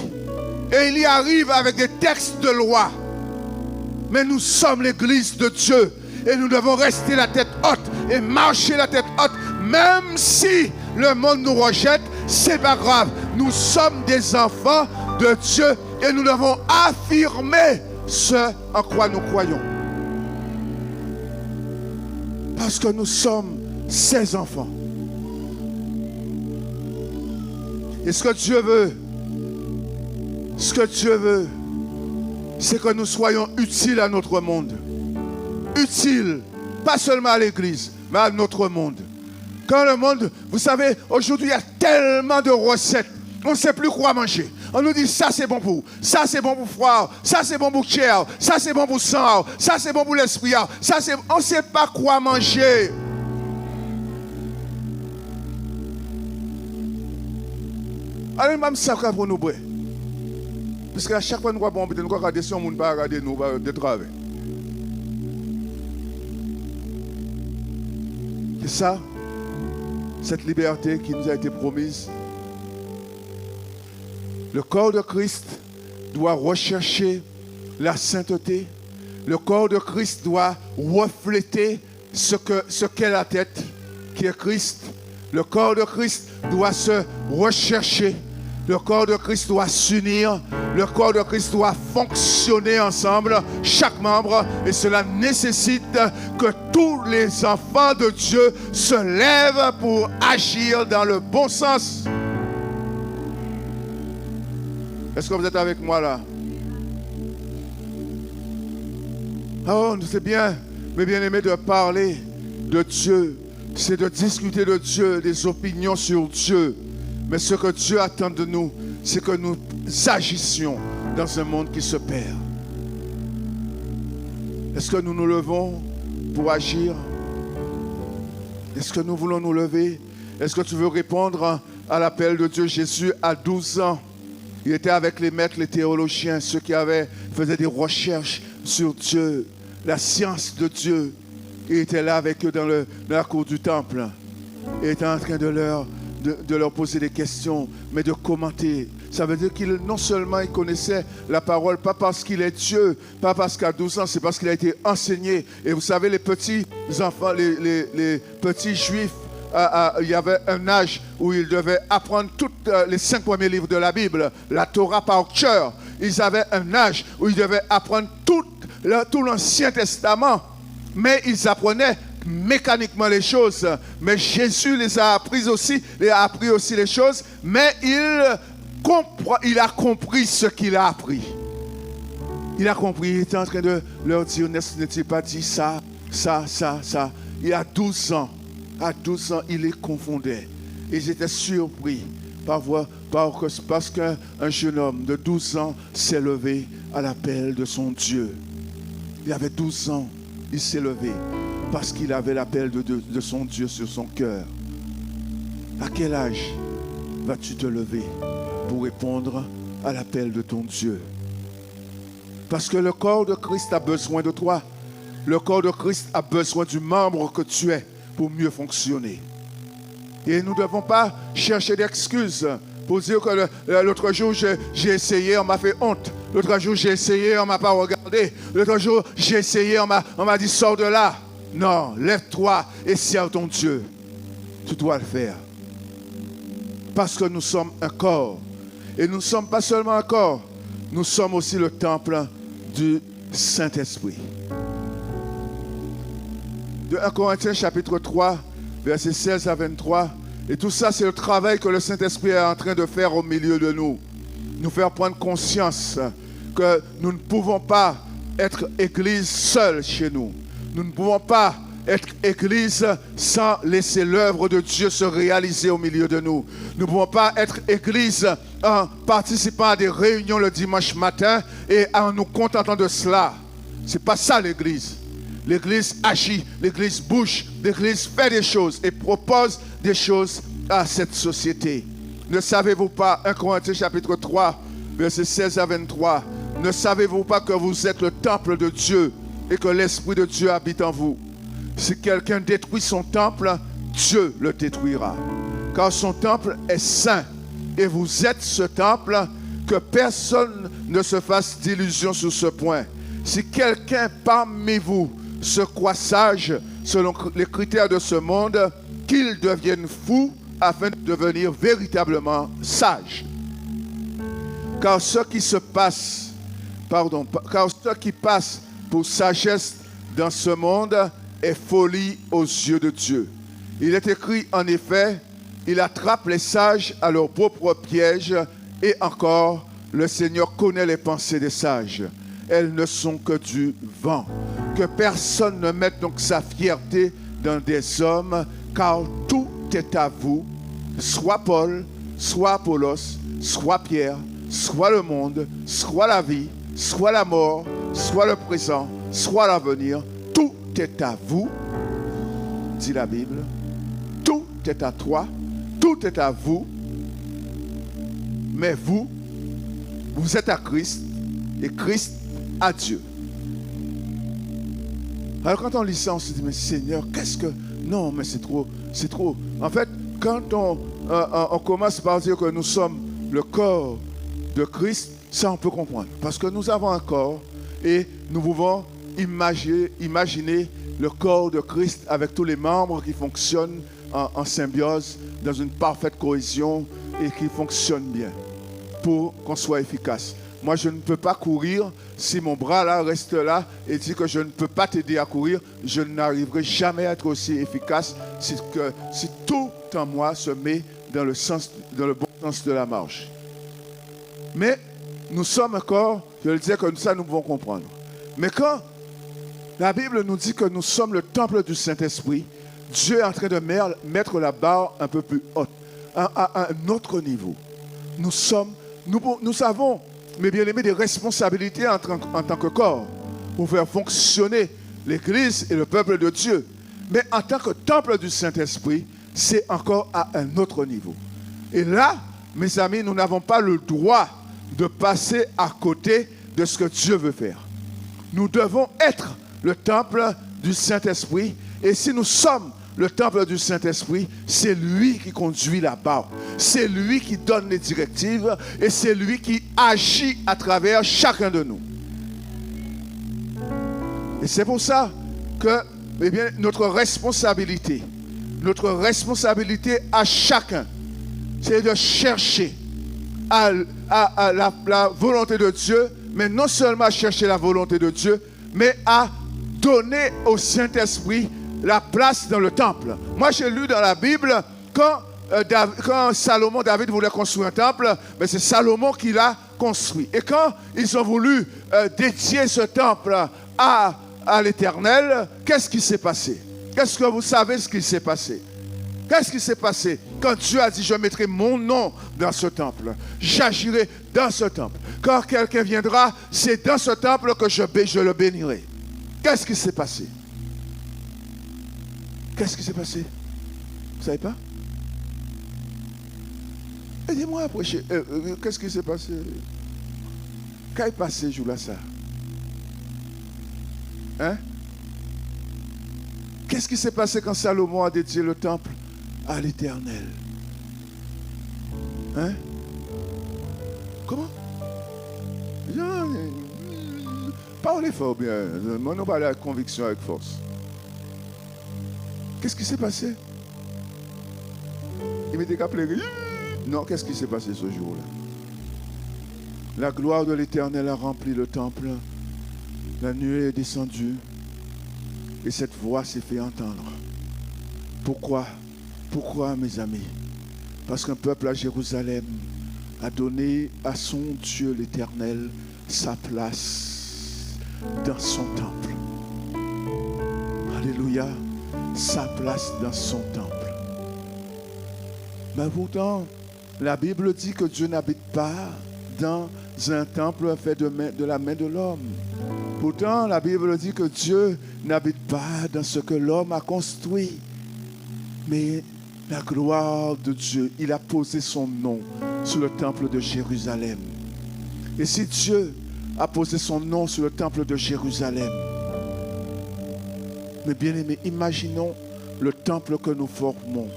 Et il y arrive avec des textes de loi. Mais nous sommes l'Église de Dieu. Et nous devons rester la tête haute et marcher la tête haute. Même si le monde nous rejette, c'est pas grave. Nous sommes des enfants de Dieu et nous devons affirmer ce en quoi nous croyons. Parce que nous sommes ses enfants. Et ce que Dieu veut, c'est que nous soyons utiles à notre monde. Utiles, pas seulement à l'Église, mais à notre monde. Quand le monde, vous savez, aujourd'hui il y a tellement de recettes, on ne sait plus quoi manger. On nous dit ça c'est bon pour, ça c'est bon pour froid, ça c'est bon pour chair, ça c'est bon pour sang, ça c'est bon pour l'esprit, on ne sait pas quoi manger. Allez, même ça pour nous boire. Parce qu'à chaque fois nous avons nous regarder si on ne pas regarder nous de travail. C'est ça, cette liberté qui nous a été promise. Le corps de Christ doit rechercher la sainteté. Le corps de Christ doit refléter ce qu'est la tête, qui est Christ. Le corps de Christ doit se rechercher. Le corps de Christ doit s'unir. Le corps de Christ doit fonctionner ensemble, chaque membre. Et cela nécessite que tous les enfants de Dieu se lèvent pour agir dans le bon sens. Est-ce que vous êtes avec moi là? Oh, c'est bien, mes bien-aimés, de parler de Dieu. C'est de discuter de Dieu, des opinions sur Dieu. Mais ce que Dieu attend de nous, c'est que nous agissions dans un monde qui se perd. Est-ce que nous nous levons pour agir? Est-ce que nous voulons nous lever? Est-ce que tu veux répondre à l'appel de Dieu? Jésus, à 12 ans, il était avec les maîtres, les théologiens, ceux qui faisaient des recherches sur Dieu, la science de Dieu. Il était là avec eux dans la cour du temple. Il était en train de leur poser des questions, mais de commenter. Ça veut dire qu'il non seulement il connaissait la parole, pas parce qu'il est Dieu, pas parce qu'à 12 ans, c'est parce qu'il a été enseigné. Et vous savez, les petits enfants, les petits juifs, il y avait un âge où ils devaient apprendre tous les 5 premiers livres de la Bible, la Torah par cœur. Ils avaient un âge où ils devaient apprendre tout l'Ancien Testament, mais ils apprenaient mécaniquement les choses. Mais Jésus les a appris aussi les choses, mais il a compris ce qu'il a appris. Il a compris, il était en train de leur dire, n'est-il pas dit ça. Il a 12 ans. À 12 ans, il les confondait. Ils étaient surpris par voir parce qu'un jeune homme de 12 ans s'est levé à l'appel de son Dieu. Il avait 12 ans, il s'est levé parce qu'il avait l'appel de son Dieu sur son cœur. À quel âge vas-tu te lever pour répondre à l'appel de ton Dieu? Parce que le corps de Christ a besoin de toi. Le corps de Christ a besoin du membre que tu es pour mieux fonctionner. Et nous ne devons pas chercher d'excuses pour dire que l'autre jour j'ai essayé, on m'a fait honte. L'autre jour j'ai essayé, on ne m'a pas regardé. L'autre jour j'ai essayé, on m'a dit sors de là. Non, lève-toi et serve ton Dieu. Tu dois le faire. Parce que nous sommes un corps. Et nous ne sommes pas seulement un corps, nous sommes aussi le temple du Saint-Esprit. De 1 Corinthiens chapitre 3, versets 16 à 23. Et tout ça, c'est le travail que le Saint-Esprit est en train de faire au milieu de nous. Nous faire prendre conscience que nous ne pouvons pas être église seule chez nous. Nous ne pouvons pas être église sans laisser l'œuvre de Dieu se réaliser au milieu de nous. Nous ne pouvons pas être église en participant à des réunions le dimanche matin et en nous contentant de cela. Ce n'est pas ça l'église. L'église agit, l'église bouge, l'église fait des choses et propose des choses à cette société. Ne savez-vous pas, 1 Corinthiens chapitre 3, versets 16 à 23, ne savez-vous pas que vous êtes le temple de Dieu et que l'Esprit de Dieu habite en vous? Si quelqu'un détruit son temple, Dieu le détruira. Car son temple est saint et vous êtes ce temple, que personne ne se fasse d'illusion sur ce point. Si quelqu'un parmi vous se croit sage selon les critères de ce monde, qu'il devienne fou afin de devenir véritablement sage. Car ce qui passe pour sagesse dans ce monde est folie aux yeux de Dieu. Il est écrit en effet, il attrape les sages à leur propre piège, et encore, le Seigneur connaît les pensées des sages. Elles ne sont que du vent. Que personne ne mette donc sa fierté dans des hommes, car tout est à vous, soit Paul, soit Apollos, soit Pierre, soit le monde, soit la vie, soit la mort, soit le présent, soit l'avenir. Tout est à vous, dit la Bible. Tout est à toi, tout est à vous. Mais vous êtes à Christ et Christ à Dieu. Alors quand on lit ça, on se dit, mais Seigneur, qu'est-ce que... Non, mais c'est trop. En fait, quand on commence par dire que nous sommes le corps de Christ, ça on peut comprendre. Parce que nous avons un corps et nous pouvons imaginer le corps de Christ avec tous les membres qui fonctionnent en symbiose, dans une parfaite cohésion et qui fonctionnent bien pour qu'on soit efficace. Moi, je ne peux pas courir si mon bras là reste là et dit que je ne peux pas t'aider à courir. Je n'arriverai jamais à être aussi efficace si tout en moi se met dans le bon sens de la marche. Mais nous sommes encore, je le disais que ça nous pouvons comprendre. Mais quand la Bible nous dit que nous sommes le temple du Saint-Esprit, Dieu est en train de mettre la barre un peu plus haute, à un autre niveau. Nous avons, mes bien-aimés, des responsabilités en tant que corps pour faire fonctionner l'Église et le peuple de Dieu. Mais en tant que temple du Saint-Esprit, c'est encore à un autre niveau. Et là, mes amis, nous n'avons pas le droit de passer à côté de ce que Dieu veut faire. Nous devons être le temple du Saint-Esprit. Et si nous sommes le temple du Saint-Esprit, c'est lui qui conduit la barre. C'est lui qui donne les directives et c'est lui qui agit à travers chacun de nous. Et c'est pour ça que, eh bien, notre responsabilité à chacun, c'est de chercher à la volonté de Dieu, mais non seulement à chercher la volonté de Dieu, mais à donner au Saint-Esprit la place dans le temple. Moi, j'ai lu dans la Bible, quand David voulait construire un temple, mais c'est Salomon qui l'a construit. Et quand ils ont voulu dédier ce temple à l'Éternel, qu'est-ce qui s'est passé? Qu'est-ce que vous savez ce qui s'est passé? Qu'est-ce qui s'est passé? Quand Dieu a dit, je mettrai mon nom dans ce temple, j'agirai dans ce temple. Quand quelqu'un viendra, c'est dans ce temple que je le bénirai. Qu'est-ce qui s'est passé? Qu'est-ce qui s'est passé? Vous ne savez pas? Aidez-moi à prêcher. Qu'est-ce qui s'est passé? Qu'est-ce qui s'est passé, jour-là, ça? Hein? Qu'est-ce qui s'est passé quand Salomon a dédié le temple à l'Éternel? Hein? Comment? Parlez fort bien. Moi, on parle avec conviction, avec force. Qu'est-ce qui s'est passé? Il m'était qu'à pleurer. Non, qu'est-ce qui s'est passé ce jour-là? La gloire de l'Éternel a rempli le temple. La nuée est descendue. Et cette voix s'est fait entendre. Pourquoi? Pourquoi, mes amis? Parce qu'un peuple à Jérusalem a donné à son Dieu l'Éternel sa place dans son temple. Alléluia. Sa place dans son temple. Mais pourtant, la Bible dit que Dieu n'habite pas dans un temple fait de la main de l'homme. Pourtant, la Bible dit que Dieu n'habite pas dans ce que l'homme a construit. Mais la gloire de Dieu, il a posé son nom sur le temple de Jérusalem. Et si Dieu a posé son nom sur le temple de Jérusalem, mais bien aimés, imaginons le temple que nous formons.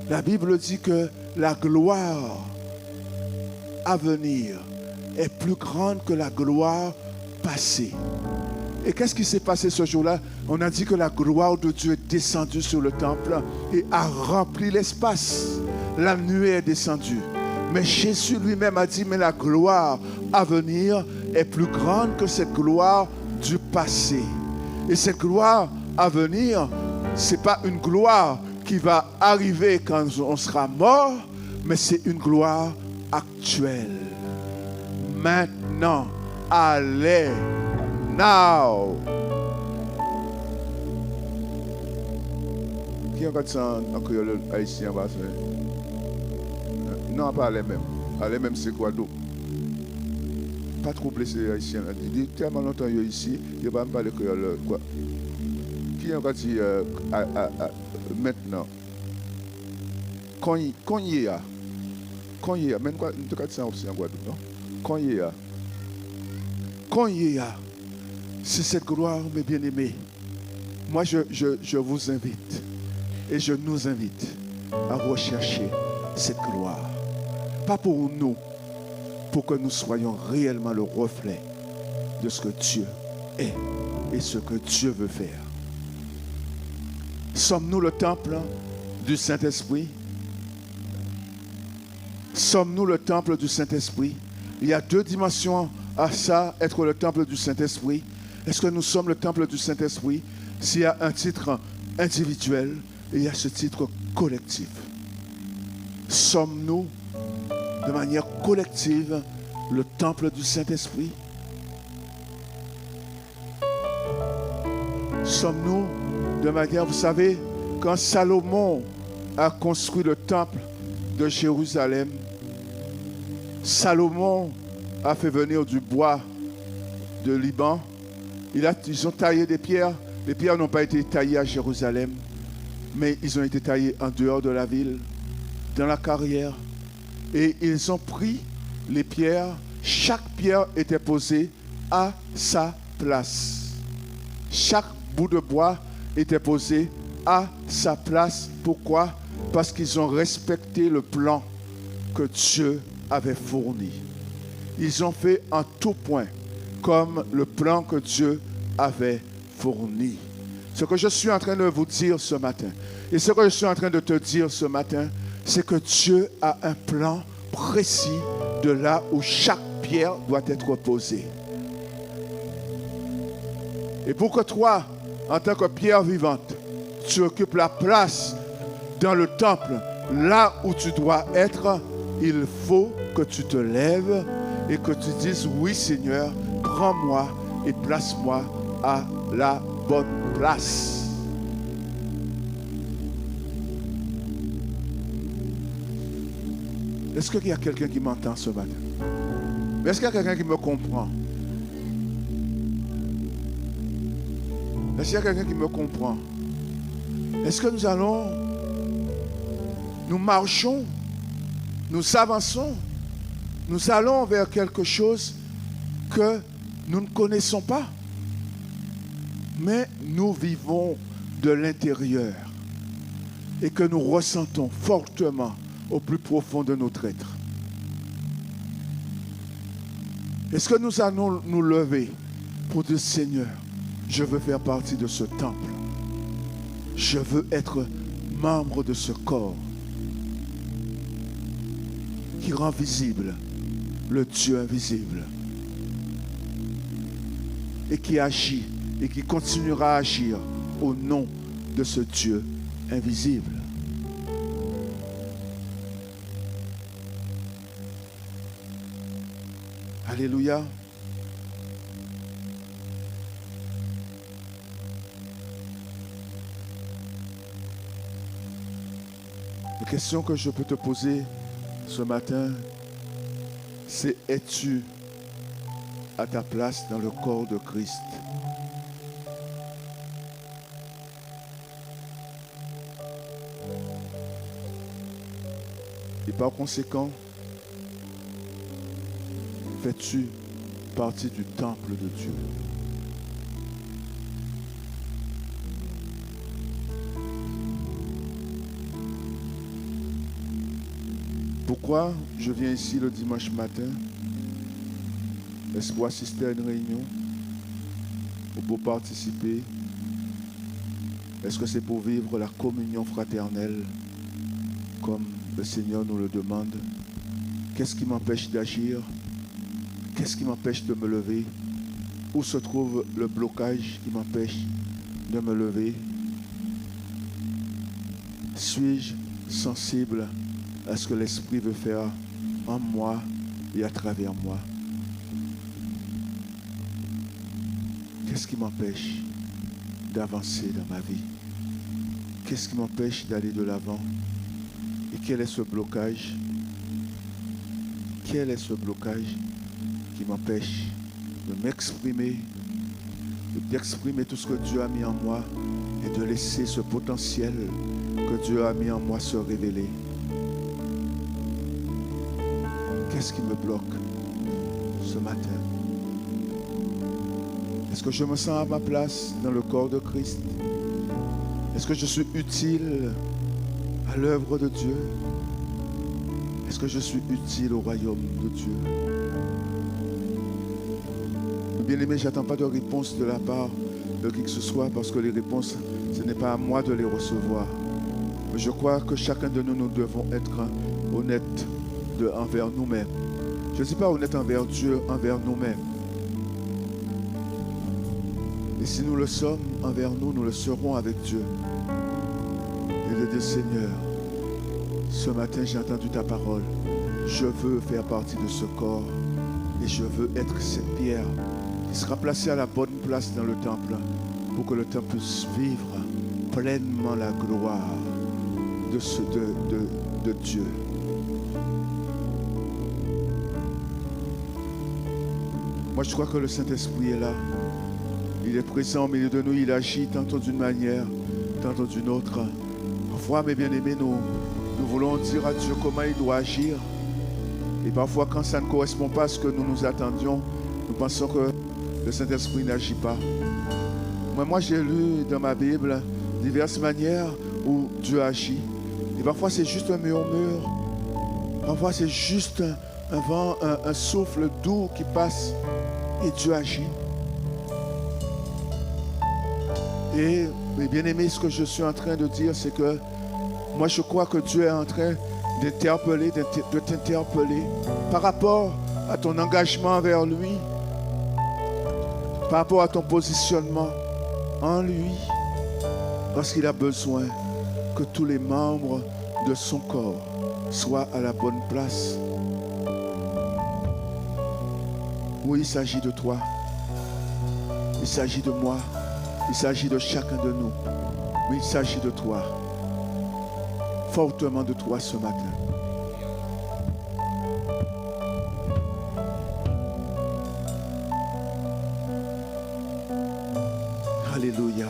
La Bible dit que la gloire à venir est plus grande que la gloire passée. Et qu'est-ce qui s'est passé ce jour-là? On a dit que la gloire de Dieu est descendue sur le temple et a rempli l'espace. La nuée est descendue. Mais Jésus lui-même a dit, mais la gloire à venir est plus grande que cette gloire du passé. Et cette gloire à venir, ce n'est pas une gloire qui va arriver quand on sera mort, mais c'est une gloire actuelle. Maintenant, allez, now. Qui a fait ça en créole haïtien? Non, pas les mêmes. Les mêmes, c'est quoi d'autre? Pas trop blessé haïtien. Il dit tellement longtemps ici, il ne va pas me parler créole. Quoi? Qui a dit maintenant? Quand il y a. Même quoi, nous avons dit ça aussi en Guadeloupe, non? Quand il y a. C'est cette gloire, mes bien-aimés. Moi, je vous invite et je nous invite à rechercher cette gloire. Pas pour nous, pour que nous soyons réellement le reflet de ce que Dieu est et ce que Dieu veut faire. Sommes-nous le temple du Saint-Esprit? Sommes-nous le temple du Saint-Esprit? Il y a deux dimensions à ça, être le temple du Saint-Esprit. Est-ce que nous sommes le temple du Saint-Esprit? S'il y a un titre individuel, il y a ce titre collectif. Sommes-nous de manière collective le temple du Saint-Esprit? Sommes-nous de manière, vous savez, quand Salomon a construit le temple de Jérusalem, Salomon a fait venir du bois de Liban. Ils ont taillé des pierres. Les pierres n'ont pas été taillées à Jérusalem, mais ils ont été taillées en dehors de la ville, dans la carrière. Et ils ont pris les pierres. Chaque pierre était posée à sa place. Chaque bout de bois était posé à sa place. Pourquoi? Parce qu'ils ont respecté le plan que Dieu avait fourni. Ils ont fait en tout point comme le plan que Dieu avait fourni. Ce que je suis en train de vous dire ce matin, et ce que je suis en train de te dire ce matin, c'est que Dieu a un plan précis de là où chaque pierre doit être posée. Et pour que toi, en tant que pierre vivante, tu occupes la place dans le temple, là où tu dois être, il faut que tu te lèves et que tu dises, oui Seigneur, prends-moi et place-moi à la bonne place. Est-ce qu'il y a quelqu'un qui m'entend ce matin? Est-ce qu'il y a quelqu'un qui me comprend? Est-ce qu'il y a quelqu'un qui me comprend? Est-ce que nous marchons, nous avançons, nous allons vers quelque chose que nous ne connaissons pas, mais nous vivons de l'intérieur et que nous ressentons fortement au plus profond de notre être? Est-ce que nous allons nous lever pour dire, Seigneur, je veux faire partie de ce temple. Je veux être membre de ce corps qui rend visible le Dieu invisible et qui agit et qui continuera à agir au nom de ce Dieu invisible. Alléluia. La question que je peux te poser ce matin, c'est: es-tu à ta place dans le corps de Christ? Et par conséquent, fais-tu partie du temple de Dieu? Pourquoi je viens ici le dimanche matin? Est-ce pour assister à une réunion ou pour participer? Est-ce que c'est pour vivre la communion fraternelle comme le Seigneur nous le demande? Qu'est-ce qui m'empêche d'agir? Qu'est-ce qui m'empêche de me lever? Où se trouve le blocage qui m'empêche de me lever? Suis-je sensible à ce que l'Esprit veut faire en moi et à travers moi? Qu'est-ce qui m'empêche d'avancer dans ma vie? Qu'est-ce qui m'empêche d'aller de l'avant? Et quel est ce blocage? Quel est ce blocage qui m'empêche de m'exprimer, d'exprimer tout ce que Dieu a mis en moi et de laisser ce potentiel que Dieu a mis en moi se révéler? Qu'est-ce qui me bloque ce matin? Est-ce que je me sens à ma place dans le corps de Christ? Est-ce que je suis utile à l'œuvre de Dieu? Est-ce que je suis utile au royaume de Dieu? Bien-aimé, je n'attends pas de réponse de la part de qui que ce soit, parce que les réponses, ce n'est pas à moi de les recevoir. Mais je crois que chacun de nous, nous devons être honnêtes envers nous-mêmes. Je ne dis pas honnête envers Dieu, envers nous-mêmes. Et si nous le sommes envers nous, nous le serons avec Dieu. Et de dire, Seigneur, ce matin j'ai entendu ta parole. Je veux faire partie de ce corps et je veux être cette pierre qui sera placée à la bonne place dans le temple pour que le temple puisse vivre pleinement la gloire de Dieu. Moi, je crois que le Saint-Esprit est là. Il est présent au milieu de nous. Il agit tantôt d'une manière, tantôt d'une autre. Parfois, mes bien-aimés, nous voulons dire à Dieu comment il doit agir. Et parfois, quand ça ne correspond pas à ce que nous nous attendions, nous pensons que le Saint-Esprit n'agit pas. Moi, j'ai lu dans ma Bible diverses manières où Dieu agit. Et parfois, c'est juste un murmure. Parfois, c'est juste un vent, un souffle doux qui passe et Dieu agit. Et mes bien-aimés, ce que je suis en train de dire, c'est que moi, je crois que Dieu est en train de t'interpeller par rapport à ton engagement envers lui, par rapport à ton positionnement en lui, parce qu'il a besoin que tous les membres de son corps soient à la bonne place. Oui, il s'agit de toi, il s'agit de moi, il s'agit de chacun de nous, mais il s'agit de toi, fortement de toi ce matin. Alléluia.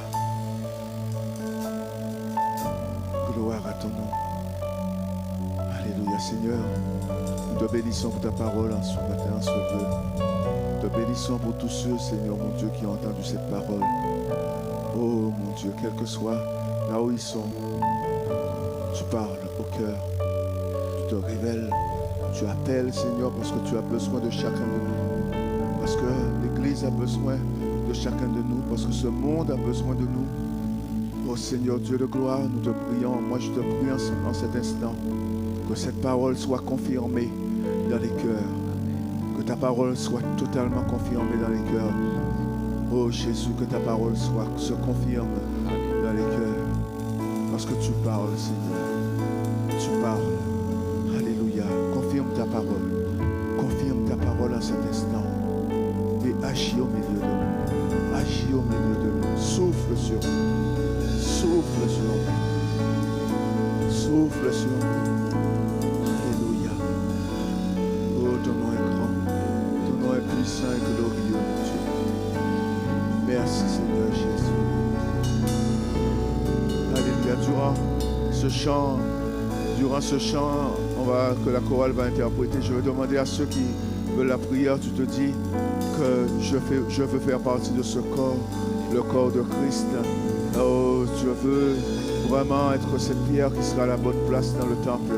Gloire à ton nom. Alléluia, Seigneur. Nous te bénissons pour ta parole en ce matin, en ce lieu. Nous te bénissons pour tous ceux, Seigneur, mon Dieu, qui ont entendu cette parole. Oh, mon Dieu, quel que soit là où ils sont, tu parles au cœur. Tu te révèles. Tu appelles, Seigneur, parce que tu as besoin de chacun de nous. Parce que l'Église a besoin de chacun de nous. Parce que ce monde a besoin de nous. Oh Seigneur, Dieu de gloire, nous te prions. Moi, je te prie en cet instant que cette parole soit confirmée dans les cœurs. Que ta parole soit totalement confirmée dans les cœurs. Oh Jésus, que ta parole se confirme dans les cœurs. Parce que tu parles, Seigneur. Tu parles. Alléluia. Confirme ta parole. Confirme ta parole en cet instant. Et agis au milieu de nous. Agis au milieu de nous. Souffle sur nous. Souffle sur nous. Souffle sur nous. Alléluia. Oh, ton nom est grand. Ton nom est puissant et glorieux, mon Dieu. Merci, Seigneur Jésus. Alléluia. Durant ce chant, que la chorale va interpréter, je vais demander à ceux qui veulent la prière, tu te dis que je veux faire partie de ce corps, le corps de Christ. Oh, je veux vraiment être cette pierre qui sera à la bonne place dans le temple,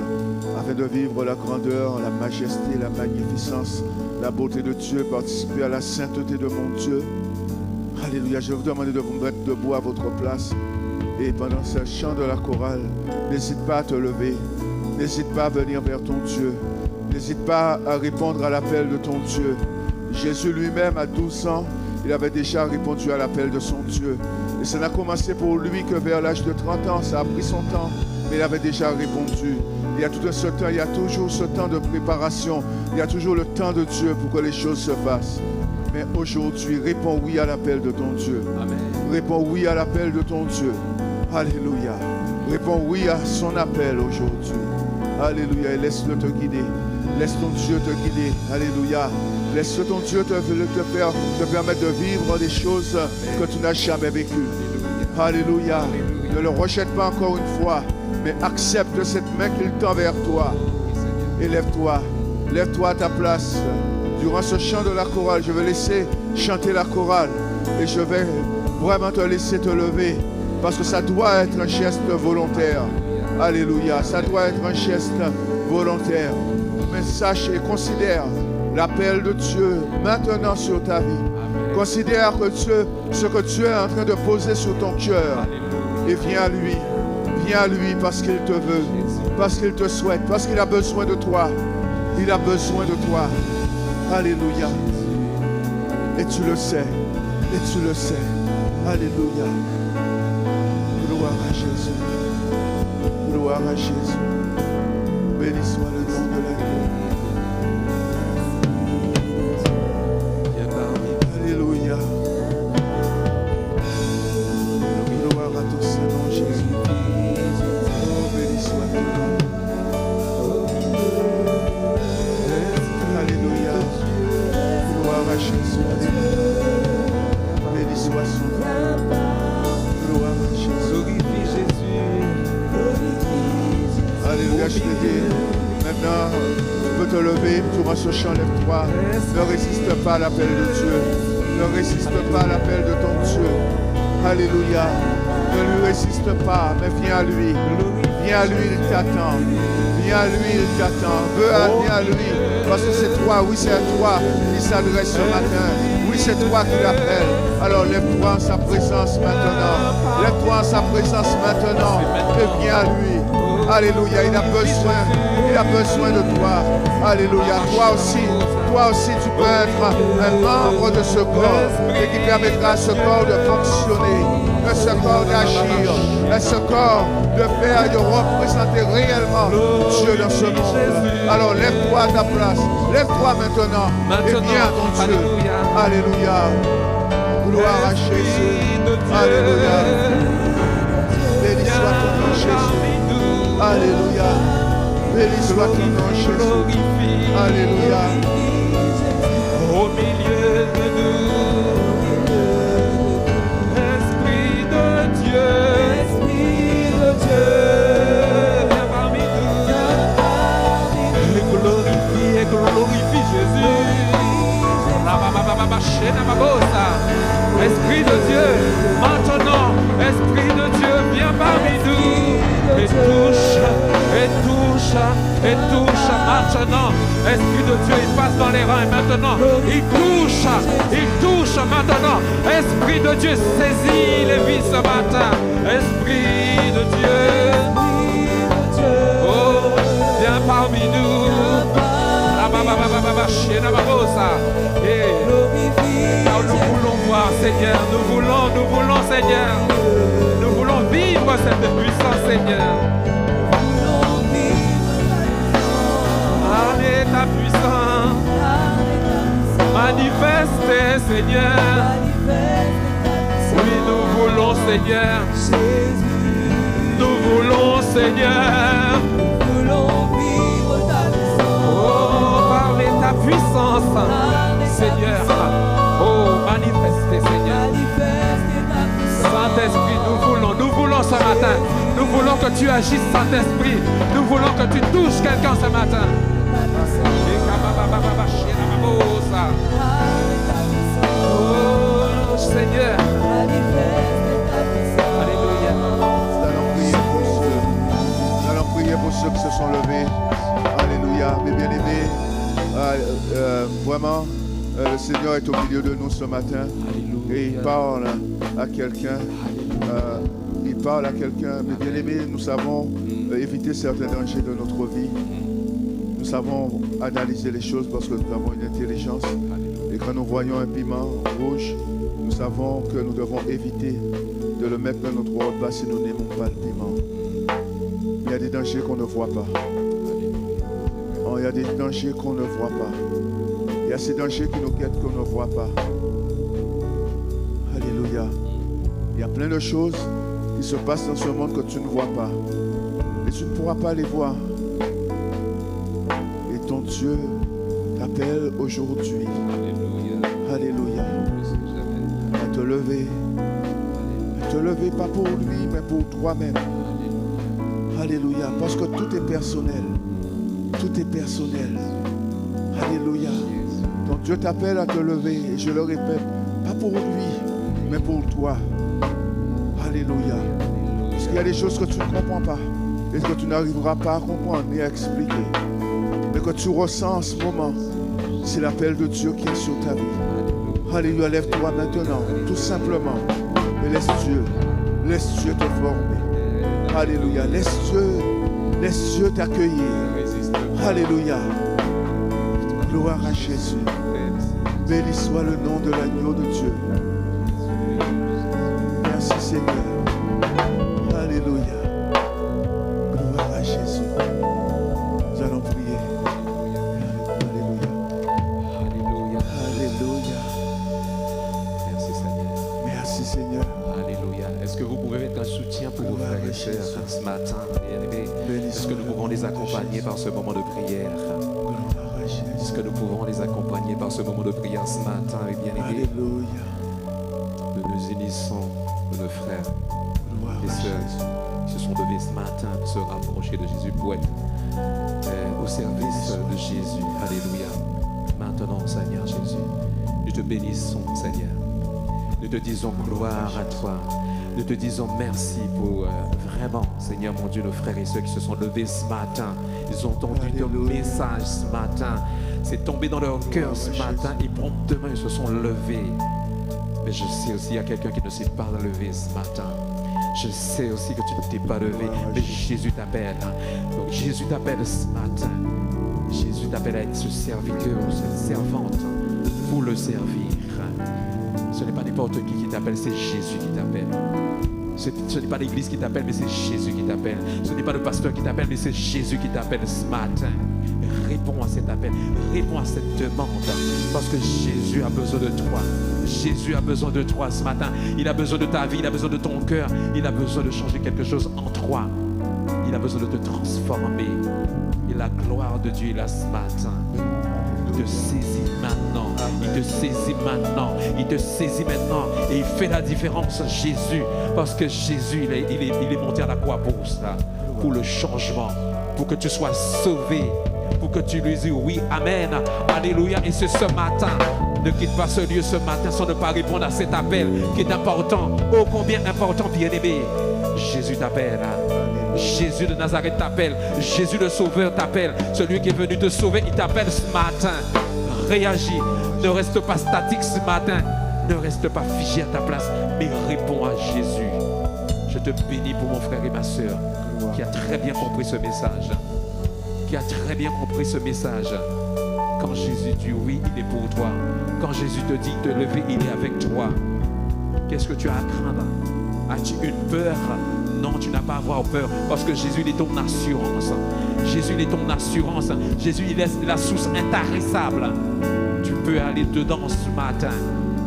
afin de vivre la grandeur, la majesté, la magnificence, la beauté de Dieu, participer à la sainteté de mon Dieu. Alléluia, je vais vous demander de vous mettre debout à votre place. Et pendant ce chant de la chorale, n'hésite pas à te lever. N'hésite pas à venir vers ton Dieu. N'hésite pas à répondre à l'appel de ton Dieu. Jésus lui-même, à 12 ans, il avait déjà répondu à l'appel de son Dieu. Et ça n'a commencé pour lui que vers l'âge de 30 ans. Ça a pris son temps, mais il avait déjà répondu. Il y a tout ce temps, il y a toujours ce temps de préparation. Il y a toujours le temps de Dieu pour que les choses se fassent. Mais aujourd'hui, réponds oui à l'appel de ton Dieu. Amen. Réponds oui à l'appel de ton Dieu. Alléluia. Réponds oui à son appel aujourd'hui. Alléluia. Et laisse-le te guider. Laisse ton Dieu te guider. Alléluia. Laisse ton Dieu te permettre de vivre des choses que tu n'as jamais vécues. Alléluia. Ne le rejette pas encore une fois, mais accepte cette main qu'il tend vers toi. Et lève-toi. Lève-toi à ta place. Durant ce chant de la chorale, je vais laisser chanter la chorale. Et je vais vraiment te laisser te lever. Parce que ça doit être un geste volontaire. Alléluia. Ça doit être un geste volontaire. Mais sache et considère l'appel de Dieu maintenant sur ta vie. Considère que ce que Dieu est en train de poser sur ton cœur. Et viens à lui. Viens à lui parce qu'il te veut. Parce qu'il te souhaite. Parce qu'il a besoin de toi. Il a besoin de toi. Alléluia. Et tu le sais. Et tu le sais. Alléluia. Gloire à Jésus. Gloire à Jésus. Béni soit le nom de l'agneau. Alléluia. Gloire à ton Saint-Nom, Jésus. Oh, béni soit ton nom. Alléluia. Gloire à Jésus. Béni soit son nom. Gloire à Jésus. Alléluia, je te dis. Maintenant, tu peux te lever durant ce chant, lève-toi. Ne résiste pas à l'appel de Dieu. Ne résiste pas à l'appel de ton Dieu. Alléluia. Ne lui résiste pas, mais viens à lui. Viens à lui, il t'attend. Viens à lui, il t'attend. Viens à lui. Parce que c'est toi, oui, c'est à toi qui s'adresse ce matin. Oui, c'est toi qui l'appelle. Alors lève-toi en sa présence maintenant. Lève-toi en sa présence maintenant. Et viens à lui. Alléluia, il a besoin de toi. Alléluia, toi aussi tu peux être un membre de ce corps et qui permettra à ce corps de fonctionner, à ce corps d'agir, à ce corps de faire et de représenter réellement Dieu dans ce monde. Alors lève-toi à ta place, lève-toi maintenant et viens à ton Dieu. Alléluia, gloire à Jésus. Alléluia, béni soit ton nom Jésus. Alléluia. Béni soit ton nom, Jésus. Alléluia. Au milieu de nous, Esprit Esprit de Dieu, maintenant, Esprit de Dieu, viens parmi nous et touche maintenant. Esprit de Dieu, il passe dans les reins maintenant. Il touche maintenant. Esprit de Dieu, saisis les vies ce matin. Esprit de Dieu, oh, viens parmi nous. Car nous voulons voir, Seigneur, nous voulons, Seigneur, nous voulons vivre cette puissance, Seigneur. Allez, ta puissance, manifestez, Seigneur. Oui, nous voulons, Seigneur. Nous voulons, Seigneur. Ta puissance, Seigneur. Oh, manifestez, Seigneur. Saint-Esprit, nous voulons ce matin. Nous voulons que tu agisses, Saint-Esprit. Nous voulons que tu touches quelqu'un ce matin. Oh, Seigneur. Alléluia. Nous allons prier pour ceux qui se sont levés. Alléluia. Mes bien-aimés. Vraiment, le Seigneur est au milieu de nous ce matin. Alléluia. Et il parle à quelqu'un. Il parle à quelqu'un. Mais bien aimé, nous savons éviter certains dangers de notre vie. Nous savons analyser les choses parce que nous avons une intelligence. Alléluia. Et quand nous voyons un piment rouge, nous savons que nous devons éviter de le mettre dans notre repas si nous n'aimons pas le piment. Il y a des dangers qu'on ne voit pas. Il y a des dangers qu'on ne voit pas. Il y a ces dangers qui nous guettent qu'on ne voit pas. Alléluia. Il y a plein de choses qui se passent dans ce monde que tu ne vois pas. Et tu ne pourras pas les voir. Et ton Dieu t'appelle aujourd'hui. Alléluia. À te lever. À te lever pas pour lui, mais pour toi-même. Alléluia. Parce que tout est personnel. Tout est personnel. Alléluia. Donc Dieu t'appelle à te lever. Et je le répète, pas pour lui, mais pour toi. Alléluia. Parce qu'il y a des choses que tu ne comprends pas. Et que tu n'arriveras pas à comprendre ni à expliquer. Mais que tu ressens en ce moment. C'est l'appel de Dieu qui est sur ta vie. Alléluia. Lève-toi maintenant. Tout simplement. Et laisse Dieu te former. Alléluia. Laisse Dieu t'accueillir. Alléluia. Gloire à Jésus. Béni soit le nom de l'agneau de Dieu. Merci Seigneur. Alléluia. Gloire à Jésus. Nous allons prier. Alléluia. Alléluia. Alléluia. Merci Seigneur. Merci Seigneur. Alléluia. Est-ce que vous pouvez mettre un soutien pour vos frères et sœurs ce matin, bien-aimés? Est-ce que nous pouvons les accompagner par ce moment de prière? Est-ce que nous pouvons les accompagner par ce moment de prière ce matin, bien-aimés? Nous nous unissons de nos frères et sœurs qui se sont levés ce matin pour se rapprocher de Jésus pour être au service de Jésus. Alléluia. Maintenant, Seigneur Jésus, nous te bénissons, Seigneur. Nous te disons gloire à toi. Nous te disons merci pour vraiment, Seigneur mon Dieu, nos frères et sœurs qui se sont levés ce matin. Ils ont entendu ton message ce matin. C'est tombé dans leur cœur ce matin et promptement ils se sont levés. Mais je sais aussi qu'il y a quelqu'un qui ne s'est pas levé ce matin. Je sais aussi que tu ne t'es pas levé, mais Jésus t'appelle. Donc Jésus t'appelle ce matin. Jésus t'appelle à être ce serviteur ou cette servante pour le servir. Ce n'est pas n'importe qui t'appelle, c'est Jésus qui t'appelle. Ce n'est pas l'église qui t'appelle, mais c'est Jésus qui t'appelle. Ce n'est pas le pasteur qui t'appelle, mais c'est Jésus qui t'appelle ce matin. Réponds à cet appel, réponds à cette demande, parce que Jésus a besoin de toi. Jésus a besoin de toi ce matin. Il a besoin de ta vie, il a besoin de ton cœur. Il a besoin de changer quelque chose en toi. Il a besoin de te transformer. Et la gloire de Dieu est là ce matin. Il te saisit maintenant. Il te saisit maintenant. Il te saisit maintenant. Et il fait la différence, Jésus. Parce que Jésus, il est monté à la croix pour ça. Pour le changement. Pour que tu sois sauvé. Pour que tu lui dises oui, amen, alléluia. Et c'est ce matin, Ne quitte pas ce lieu ce matin sans ne pas répondre à cet appel qui est important. Oh, combien important, bien-aimé. Jésus t'appelle. Jésus de Nazareth t'appelle. Jésus le Sauveur t'appelle. Celui qui est venu te sauver, il t'appelle ce matin. Réagis. Ne reste pas statique ce matin. Ne reste pas figé à ta place, mais réponds à Jésus. Je te bénis pour mon frère et ma soeur qui a très bien compris ce message. Qui a très bien compris ce message. Quand Jésus dit oui, il est pour toi. Quand Jésus te dit de lever, il est avec toi. Qu'est-ce que tu as à craindre? As-tu une peur? Non, tu n'as pas à avoir peur parce que Jésus il est ton assurance. Jésus il est ton assurance. Jésus il est la source intarissable. Tu peux aller dedans ce matin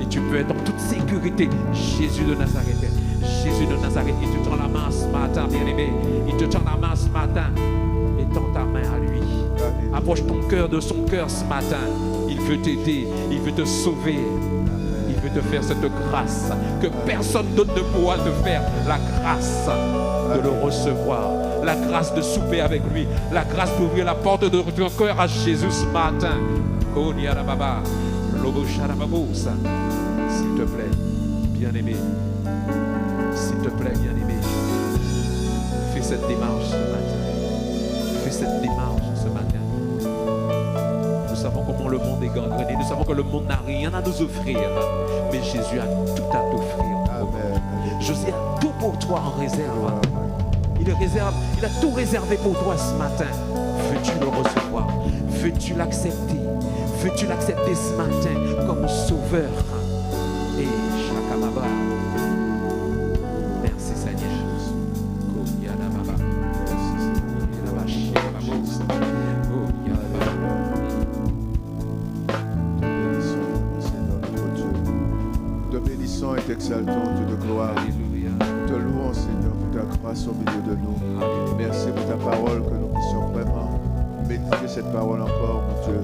et tu peux être en toute sécurité. Jésus de Nazareth. Jésus de Nazareth, il te tend la main ce matin, bien-aimé. Il te tend la main ce matin et tend ta main à lui. Approche ton cœur de son cœur ce matin. Il veut t'aider, il veut te sauver. Il veut te faire cette grâce que personne d'autre ne pourra te faire. La grâce de le recevoir. La grâce de souper avec lui. La grâce d'ouvrir la porte de ton cœur à Jésus ce matin. S'il te plaît, bien-aimé. S'il te plaît, bien-aimé. Fais cette démarche ce matin. Fais cette démarche ce matin. Nous savons comment le monde est gangréné. Nous savons que le monde n'a rien à nous offrir. Mais Jésus a tout à t'offrir. Amen. Jésus a tout pour toi en réserve. Il a tout réservé pour toi ce matin. Veux-tu le recevoir? Veux-tu l'accepter? Veux-tu l'accepter ce matin comme sauveur? Et Shakamaba. Merci Seigneur. Et t'exaltons, Dieu de gloire. Alléluia. Nous te louons, Seigneur, pour ta grâce au milieu de nous. Alléluia. Merci pour ta parole, que nous puissions vraiment méditer cette parole encore, mon Dieu,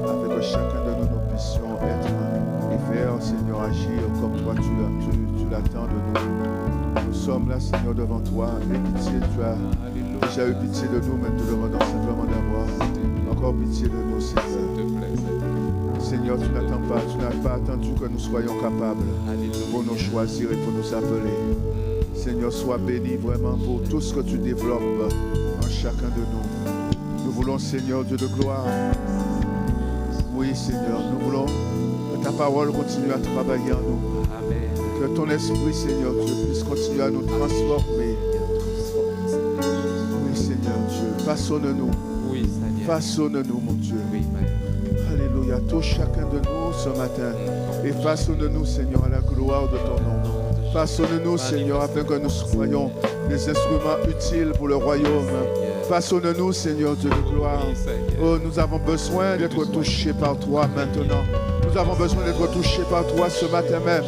afin que chacun de nous puissions être et faire, Seigneur, agir comme toi tu l'attends de nous. Nous sommes là, Seigneur, devant toi. Et pitié, tu as déjà eu pitié de nous, mais nous te demandons simplement d'avoir encore pitié de nous, Seigneur. Seigneur, tu n'attends pas, tu n'as pas attendu que nous soyons capables pour nous choisir et pour nous appeler. Seigneur, sois béni vraiment pour tout ce que tu développes en chacun de nous. Nous voulons, Seigneur, Dieu de gloire. Oui, Seigneur, nous voulons que ta parole continue à travailler en nous. Amen. Que ton esprit, Seigneur Dieu, puisse continuer à nous transformer. Oui, Seigneur Dieu, façonne-nous. Oui, Seigneur. Façonne-nous, mon Dieu. Oui, Père. Alléluia. Touche chacun de nous ce matin et façonne-nous, Seigneur, à la gloire de ton nom. Façonne-nous, Seigneur, afin que nous soyons des instruments utiles pour le royaume. Façonne-nous, Seigneur, Dieu de gloire. Oh, nous avons besoin d'être touchés par toi maintenant. Nous avons besoin d'être touchés par toi ce matin même.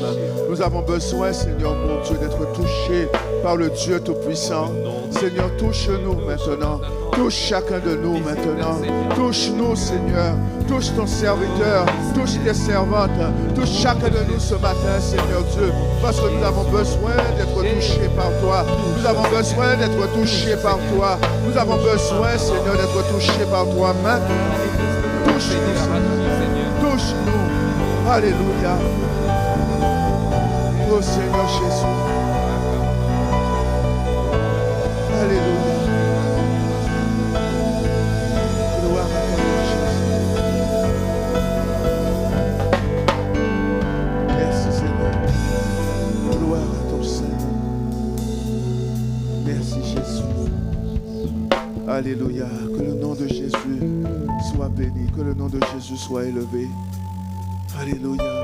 Nous avons besoin, Seigneur, mon Dieu, d'être touchés par le Dieu Tout-Puissant. Seigneur, touche-nous maintenant. Touche chacun de nous maintenant. Touche-nous, Seigneur. Touche ton serviteur. Touche tes servantes. Touche chacun de nous ce matin, Seigneur Dieu. Parce que nous avons besoin d'être touchés par toi. Nous avons besoin d'être touchés par toi. Nous avons besoin, Seigneur, d'être touchés par toi maintenant. Touche-nous, Seigneur. Touche-nous. Alléluia. Oh Seigneur Jésus. Alléluia. Gloire à toi, Jésus. Merci Seigneur. Gloire à ton Seigneur. Merci Jésus. Alléluia. Que le nom de Jésus soit béni. Que le nom de Jésus soit élevé. Alléluia.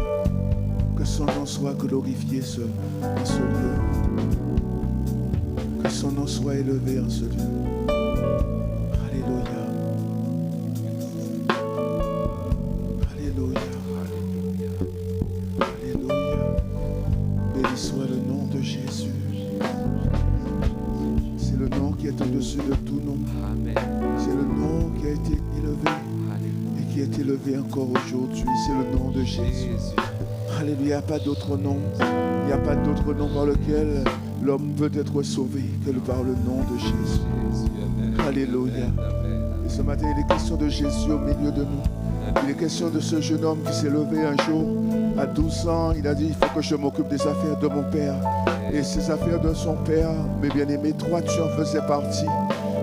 Que son nom soit glorifié en ce lieu. Que son nom soit élevé en ce lieu. Alléluia. Alléluia. Alléluia. Béni soit le nom de Jésus. C'est le nom qui est au-dessus de tout nom. Amen. C'est le nom qui a été élevé. Alléluia. Qui est élevé encore aujourd'hui, c'est le nom de Jésus. Alléluia, il n'y a pas d'autre nom. Il n'y a pas d'autre nom par lequel l'homme peut être sauvé que par le nom de Jésus. Alléluia. Et ce matin, il est question de Jésus au milieu de nous. Il est question de ce jeune homme qui s'est levé un jour, à 12 ans, il a dit, il faut que je m'occupe des affaires de mon père. Et ces affaires de son père, mes bien-aimés, toi tu en faisais partie.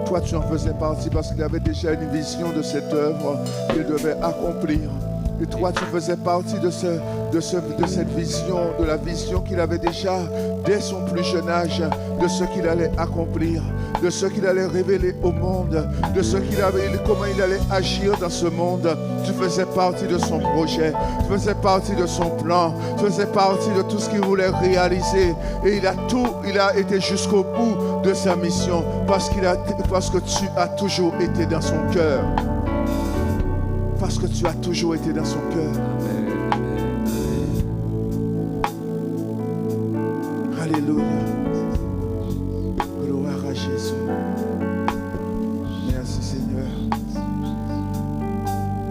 Toi tu en faisais partie parce qu'il avait déjà une vision de cette œuvre qu'il devait accomplir. Et toi tu faisais partie de cette vision, de la vision qu'il avait déjà dès son plus jeune âge, de ce qu'il allait accomplir, de ce qu'il allait révéler au monde, de ce comment il allait agir dans ce monde. Tu faisais partie de son projet, tu faisais partie de son plan, tu faisais partie de tout ce qu'il voulait réaliser. Et il a été jusqu'au bout de sa mission parce que tu as toujours été dans son cœur. Parce que tu as toujours été dans son cœur. Alléluia. Gloire à Jésus. Merci Seigneur.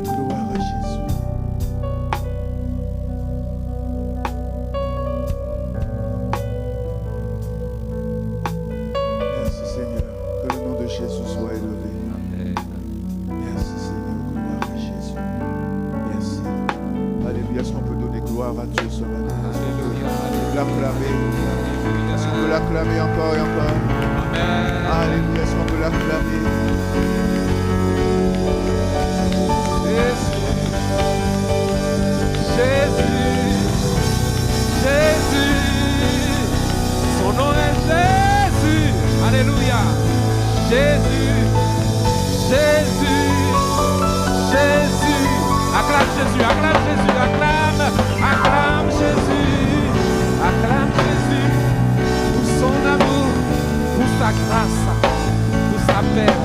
Gloire à Jésus. Merci Seigneur. Que le nom de Jésus soit élevé. Merci Seigneur. Gloire à Jésus. Merci. Alléluia. Est-ce qu'on peut donner gloire à Dieu ce matin? L'acclamer. Est-ce qu'on peut l'acclamer encore et encore? Amen. Alléluia. Est-ce qu'on peut l'acclamer? Jésus, son nom est Jésus. Alléluia. Jésus, acclame Jésus, acclame Jésus pour son amour, pour sa grâce, pour sa paix.